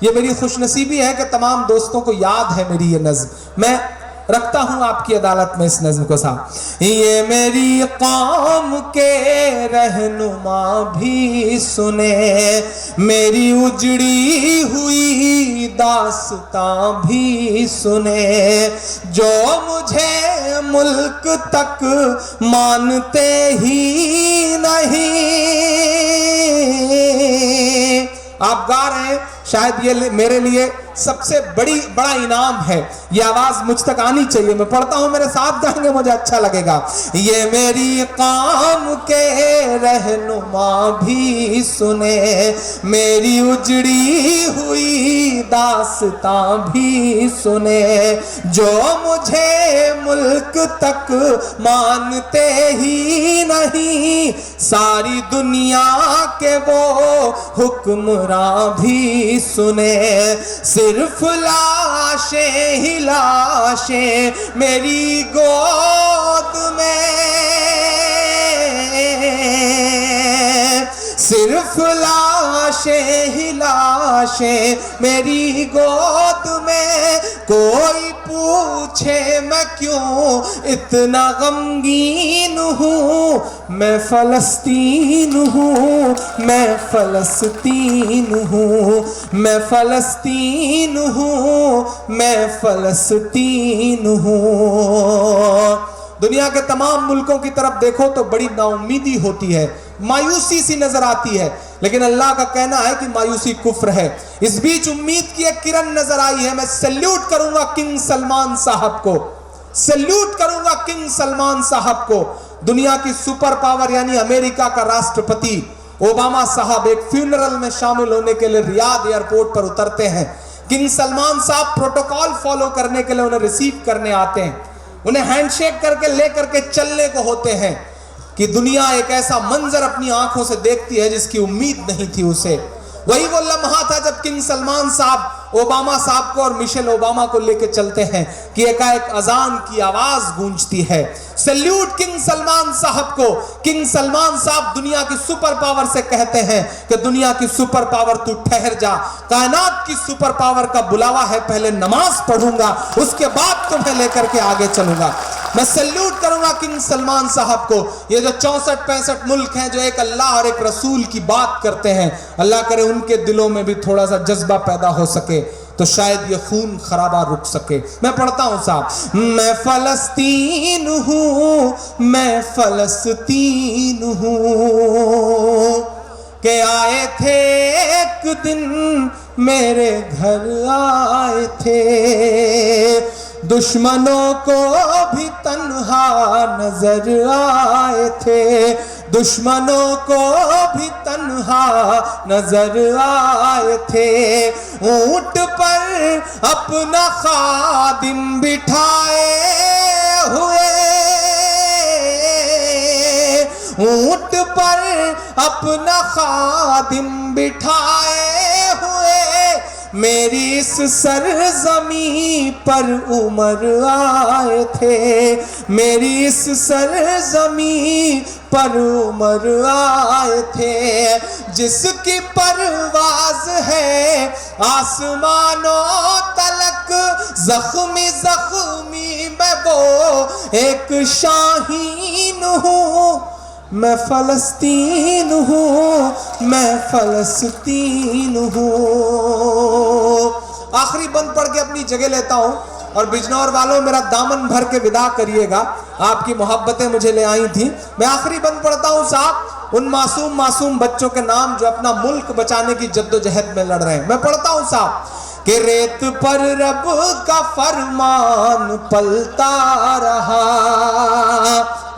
ये मेरी खुशनसीबी है कि तमाम दोस्तों को याद है मेरी ये नज़्म। मैं रखता हूँ आपकी अदालत में इस नज़्म को साहब। ये मेरी कौम के रहनुमा भी सुने, मेरी उजड़ी हुई दास्तां भी सुने, जो मुझे मुल्क तक मानते ही नहीं। आप गा रहे हैं, शायद ये मेरे लिए सबसे बड़ा इनाम है। ये आवाज मुझ तक आनी चाहिए, मैं पढ़ता हूं, मेरे साथ गाएंगे, मुझे अच्छा लगेगा। ये मेरी काम के रहनुमा भी सुने, मेरी उजड़ी हुई दास्तां भी सुने, जो मुझे मुल्क तक मानते ही नहीं, सारी दुनिया के वो हुक्मरां भी सुने। सिर्फ लाशें ही लाशें मेरी गोद में, सिर्फ लाशें ही लाशें मेरी गोद में, कोई पूछे मैं क्यों इतना गमगीन हूँ, मैं फलस्तीन हूँ, मैं फलस्तीन हूँ, मैं फलस्तीन हूँ, मैं फलस्तीन हूँ। दुनिया के तमाम मुल्कों की तरफ देखो तो बड़ी नाउम्मीदी होती है, मायूसी सी नजर आती है, लेकिन अल्लाह का कहना है कि मायूसी कुफ्र है। इस बीच उम्मीद की एक किरण नजर आई है। मैं सल्यूट करूंगा किंग सलमान साहब को, सल्यूट करूंगा किंग सलमान साहब को। दुनिया की सुपर पावर यानी अमेरिका का राष्ट्रपति ओबामा साहब एक फ्यूनरल में शामिल होने के लिए रियाद एयरपोर्ट पर उतरते हैं। किंग सलमान साहब प्रोटोकॉल फॉलो करने के लिए उन्हें रिसीव करने आते हैं। उन्हें हैंडशेक करके लेकर के चलने को होते हैं कि दुनिया एक ऐसा मंजर अपनी आंखों से देखती है जिसकी उम्मीद नहीं थी उसे। वही वो लम्हा था जब किंग सलमान साहब ओबामा साहब को और मिशेल ओबामा को लेकर चलते हैं कि एकाएक अजान की आवाज गूंजती है। सल्यूट किंग सलमान साहब को। किंग सलमान साहब दुनिया की सुपर पावर से कहते हैं कि दुनिया की सुपर पावर तू ठहर जा, कायनात की सुपर पावर का बुलावा है, पहले नमाज पढ़ूंगा उसके बाद तुम्हें लेकर के आगे चलूंगा। मैं सल्यूट करूंगा किंग सलमान साहब को। ये जो 64-65 मुल्क हैं जो एक अल्लाह और एक रसूल की बात करते हैं, अल्लाह करे उनके दिलों में भी थोड़ा सा जज्बा पैदा हो सके तो शायद ये खून खराबा रुक सके। मैं पढ़ता हूं साहब, मैं फलस्तीन हूं, मैं फलस्तीन हूं, के आए थे एक दिन मेरे घर आए थे, दुश्मनों को भी तन्हा नजर आए थे, दुश्मनों को भी तन्हा नजर आए थे, ऊंट पर अपना खादिम बिठाए हुए, ऊंट पर अपना खादिम बिठाए हुए, मेरी इस सरजमी पर उमर आए थे, मेरी इस सरजमी पर उमर आए थे, जिसकी परवाज है आसमानों तलक, जख्मी जख्मी मैं वो एक शाहीन हूँ, मैं फलस्तीन हूँ, मैं फलस्तीन हूँ। आखिरी बंद पढ़ के अपनी जगह लेता हूँ और बिजनौर वालों मेरा दामन भर के विदा करिएगा, आपकी मोहब्बतें मुझे ले आई थी। मैं आखिरी बंद पढ़ता हूँ साहब उन मासूम बच्चों के नाम जो अपना मुल्क बचाने की जद्दोजहद में लड़ रहे हैं। मैं पढ़ता हूँ साहब कि रेत पर रब का फरमान पलता रहा,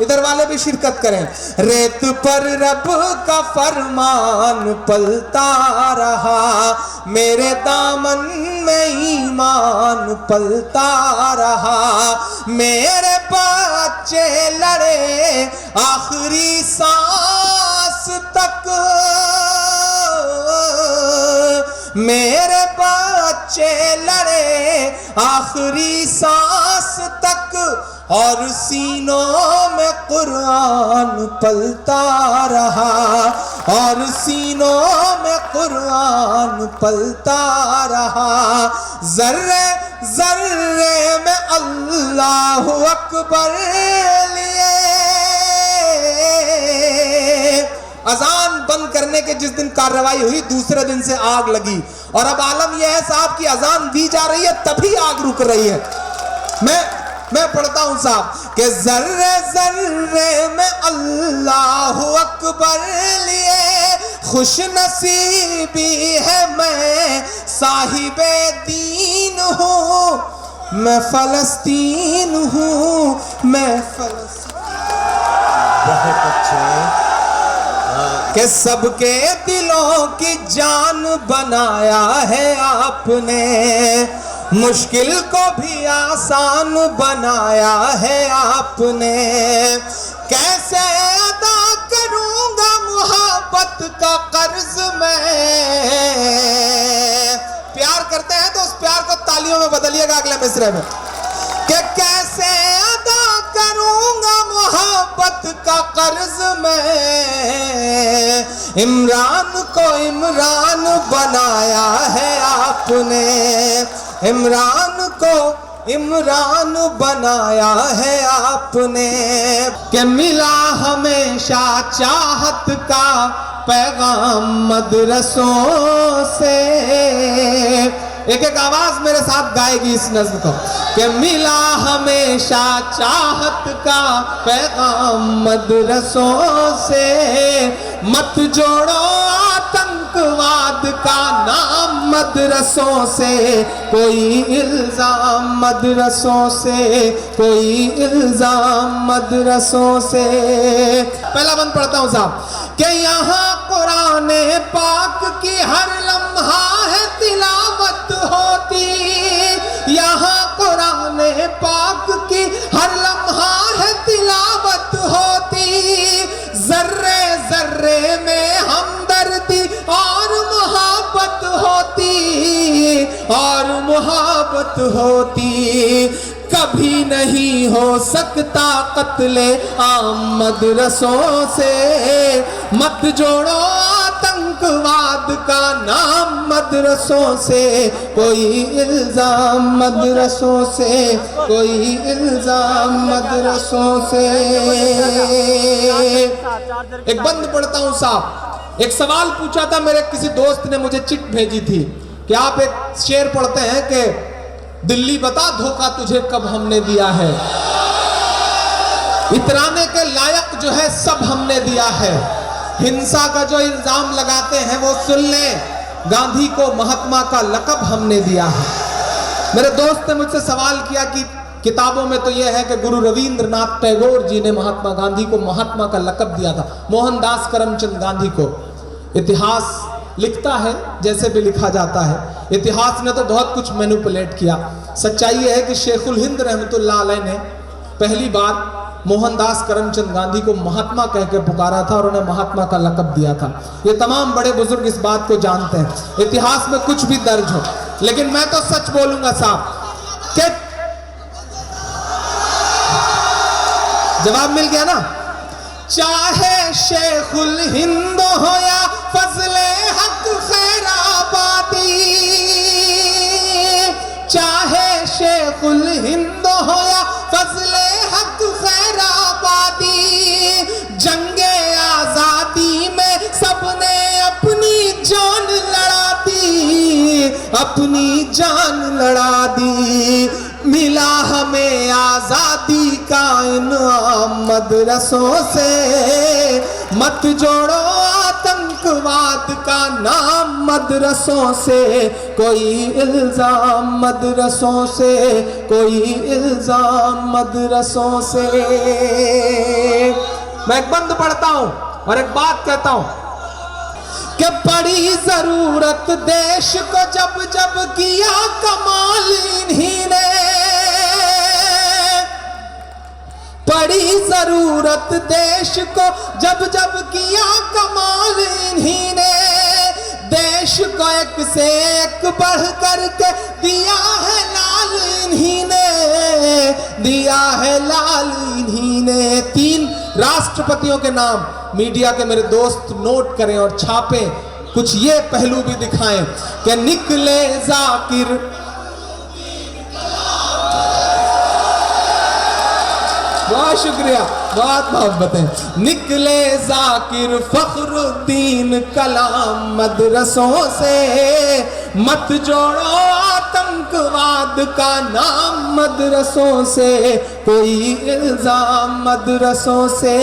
इधर वाले भी शिरकत करें, रेत पर रब का फरमान पलता रहा, मेरे दामन में ईमान पलता रहा, मेरे बच्चे लड़े आखिरी सांस तक, मेरे बच्चे लड़े आखिरी सांस तक, और सीनों में कुरान पलता रहा, और सीनों में कुरान पलता रहा, जर्रे जर्रे में अल्लाहु अकबर लिए। अजान बंद करने के जिस दिन कार्रवाई हुई दूसरे दिन से आग लगी, और अब आलम यह है साहब की अजान दी जा रही है तभी आग रुक रही है। मैं पढ़ता हूं साहब कि जर्रे जर्रे में अल्लाहु अकबर लिए, खुश नसीबी है मैं साहिबे दीन हूँ, मैं फलस्तीन हूँ, मैं बहुत अच्छे। के सबके दिलों की जान बनाया है आपने, मुश्किल को भी आसान बनाया है आपने। कैसे अदा करूंगा मोहब्बत का कर्ज मैं। प्यार करते हैं तो उस प्यार को तालियों में बदलिएगा अगले मिसरे में, कि कैसे अदा करूंगा मोहब्बत का कर्ज मैं। इमरान को इमरान बनाया है आपने, इमरान को इमरान बनाया है आपने। कि मिला हमेशा चाहत का पैगाम मदरसों से। एक एक आवाज मेरे साथ गाएगी इस नज्म को, कि मिला हमेशा चाहत का पैगाम मदरसों से। मत जोड़ो आतंकवाद का नाम मदरसों से, कोई इल्जाम मदरसों से, कोई इल्जाम मदरसों से। पहला बंद पढ़ता हूं साहब, कि यहाँ कुरान पाक की हर लम्हा है तिलावत होती, यहाँ कुरान पाक की हर लम्हा है तिलावत होती। जर्रे जर्रे में हमदर्दी और मोहब्बत होती, और मोहब्बत होती। कभी नहीं हो सकता कत्ले आम मदरसों से। मत जोड़ो आतंकवाद का नाम मदरसों से, कोई इल्जाम मदरसों से, कोई इल्जाम मदरसों से। एक बंद पढ़ता हूं साहब। एक सवाल पूछा था मेरे किसी दोस्त ने, मुझे चिट भेजी थी कि आप एक शेर पढ़ते हैं कि दिल्ली बता धोखा तुझे कब हमने दिया है, इतराने के लायक जो है सब हमने दिया है। हिंसा का जो इल्जाम लगाते हैं वो सुन ले, गांधी को महात्मा का लक़ब हमने दिया है। मेरे दोस्त ने मुझसे सवाल किया कि किताबों में तो यह है कि गुरु रविंद्रनाथ टैगोर जी ने महात्मा गांधी को महात्मा का लक़ब दिया था, मोहनदास करमचंद गांधी को। इतिहास लिखता है जैसे भी लिखा जाता है, इतिहास ने तो बहुत कुछ मैनिपुलेट किया। सच्चाई यह है कि शेखुल हिंद रहमतुल्लाह अलैह ने पहली बार मोहनदास करमचंद गांधी को महात्मा कह के पुकारा था और उन्हें महात्मा का लक़ब दिया था। ये तमाम बड़े बुजुर्ग इस बात को जानते हैं, इतिहास में कुछ भी दर्ज हो। लेकिन मैं तो सच बोलूंगा साहब, कि जवाब मिल गया ना। चाहे शेखुल हिंद हो या फजले हक खैराबादी, चाहे शेखुल हिंद हो या फजले हक खैराबादी, जंगे आजादी में सबने अपनी जान लड़ा दी, अपनी जान लड़ा दी। मिला हमें आजादी का इनाम मदरसों से। मत जोड़ो आतंकवाद का नाम मदरसों से, कोई इल्जाम मदरसों से, कोई इल्जाम मदरसों से। मैं एक बंद पढ़ता हूं और एक बात कहता हूं कि बड़ी जरूरत देश को जब जब किया कमाल इन्हीं ने, बड़ी जरूरत देश को जब जब किया कमाल इन्हीं ने। देश को एक से एक बढ़ करके दिया है लाल इन्हीं ने, दिया है लाल इन्हीं ने। 3 राष्ट्रपतियों के नाम मीडिया के मेरे दोस्त नोट करें और छापें, कुछ ये पहलू भी दिखाएं कि निकले जाकिर, बहुत शुक्रिया। बहुत मोहब्बतें। निकले जाकिर फखरुद्दीन कलाम मदरसों से, मत जोड़ो आतंकवाद का नाम मदरसों से, कोई इल्जाम मदरसों से,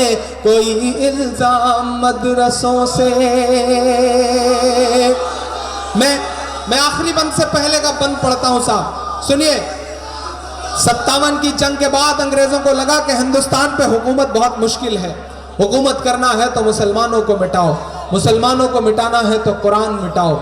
कोई इल्जाम मदरसों से। मैं आखिरी बंद से पहले का बंद पढ़ता हूं साहब, सुनिए। 57 की जंग के बाद अंग्रेजों को लगा कि हिंदुस्तान पे हुकूमत बहुत मुश्किल है, हुकूमत करना है तो मुसलमानों को मिटाओ, मुसलमानों को मिटाना है तो कुरान मिटाओ।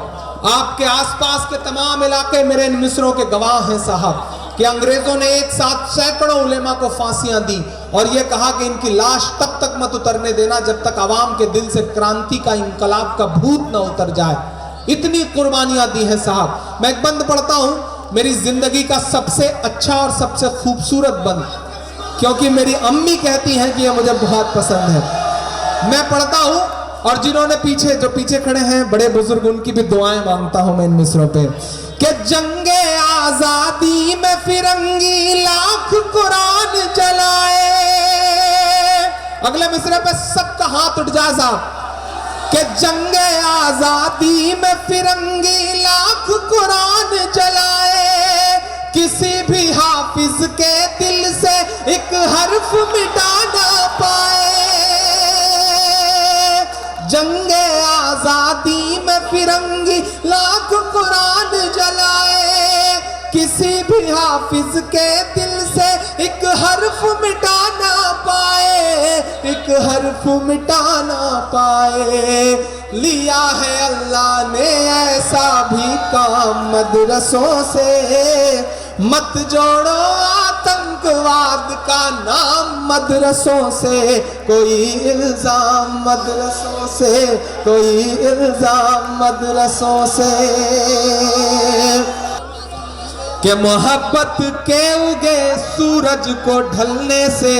आपके आसपास के तमाम इलाके मेरे इन मिस्रों के गवाह हैं साहब कि अंग्रेजों ने एक साथ सैकड़ों उलेमा को फांसियां दी और यह कहा कि इनकी लाश तब तक मत उतरने देना जब तक आवाम के दिल से क्रांति का, इंकलाब का भूत न उतर जाए। इतनी कुर्बानियां दी हैं साहब। मैं एक बंद पढ़ता हूं, मेरी जिंदगी का सबसे अच्छा और सबसे खूबसूरत बंद, क्योंकि मेरी अम्मी कहती हैं कि यह मुझे बहुत पसंद है। मैं पढ़ता हूं और जिन्होंने जो पीछे खड़े हैं बड़े बुजुर्ग, उनकी भी दुआएं मांगता हूं मैं इन मिसरों पे। कि जंगे आजादी में फिरंगी लाख कुरान जलाए। अगले मिसरे पे सबका हाथ उठ जाए साहब। कि जंगे आजादी में फिरंगी लाख कुरान जलाए, किसी भी हाफिज के दिल से एक हर्फ मिटा ना पाए। जंगे आजादी में फिरंगी लाख कुरान जलाए, किसी भी हाफिज के दिल से एक हर्फ मिटा ना पाए, एक हर्फ मिटा ना पाए। लिया है अल्लाह ने ऐसा भी काम मदरसों से, मत जोड़ो आतंकवाद का नाम मदरसों से, कोई इल्जाम मदरसों से, कोई इल्जाम मदरसों से। कि मोहब्बत के उगे सूरज को ढलने से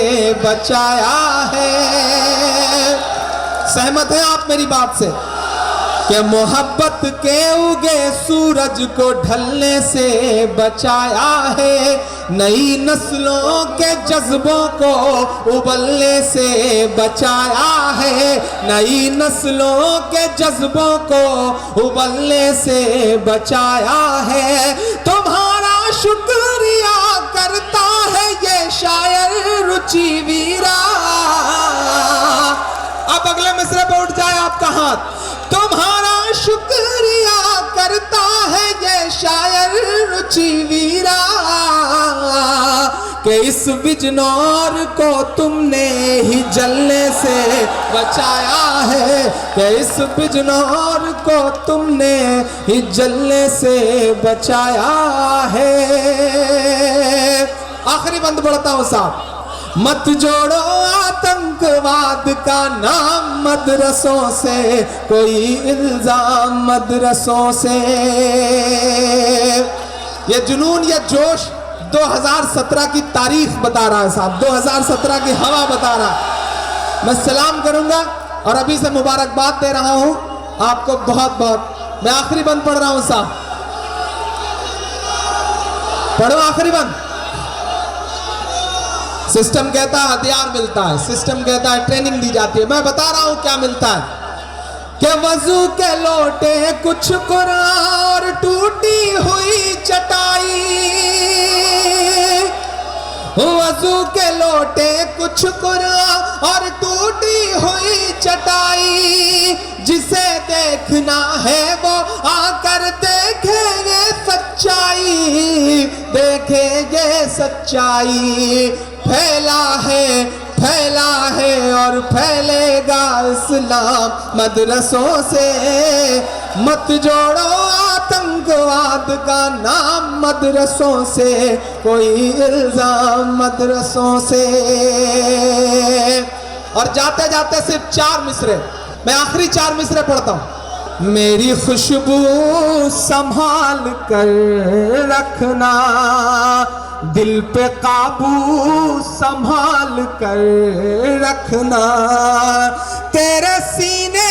बचाया है। सहमत हैं आप मेरी बात से? कि मोहब्बत के उगे सूरज को ढलने से बचाया है, नई नस्लों के जज्बों को उबलने से बचाया है, नई नस्लों के जज्बों को उबलने से बचाया है। तुम्हारा शुक्रिया करता है ये शायर रुचि वीरा। अब अगले मिसरे पे उठ जाए आपका हाथ। तुम्हारा शुक्रिया करता है ये शायर रुचि वीरा, कि इस बिजनौर को तुमने ही जलने से बचाया है, कि इस बिजनौर को तुमने ही जलने से बचाया है। आखिरी बंद पढ़ता हूं साहब। मत जोड़ो आतंकवाद का नाम मदरसों से, कोई इल्जाम मदरसों से। ये जुनून, ये जोश 2017 की तारीख बता रहा है साहब, 2017 की हवा बता रहा है। मैं सलाम करूंगा और अभी से मुबारकबाद दे रहा हूं आपको बहुत बहुत। मैं आखिरी बंद पढ़ रहा हूं साहब, पढ़ो आखिरी बंद। सिस्टम कहता है हथियार मिलता है, सिस्टम कहता है ट्रेनिंग दी जाती है। मैं बता रहा हूं क्या मिलता है। कि वजू के लोटे कुछ कुरान और टूटी हुई चटाई, वजू के लोटे कुछ कुरान और टूटी हुई चटाई, जिसे देखना है वो आकर देखेंगे सच्चाई, देखेंगे सच्चाई। फैला है और फैलेगा इस्लाम मदरसों से, मत जोड़ो आतंकवाद का नाम मदरसों से, कोई इल्जाम मदरसों से। और जाते जाते सिर्फ 4 मिसरे, मैं आखिरी 4 मिसरे पढ़ता हूं। मेरी खुशबू संभाल कर रखना, दिल पे काबू संभाल कर रखना, तेरे सीने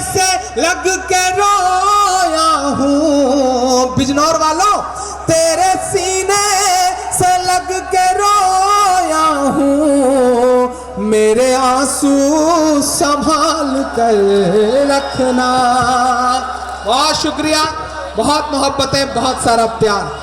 से लग के रोया हूँ। बिजनौर वालों, तेरे सीने से लग के रोया हूँ, कर रखना। बहुत शुक्रिया, बहुत मोहब्बतें, बहुत सारा प्यार।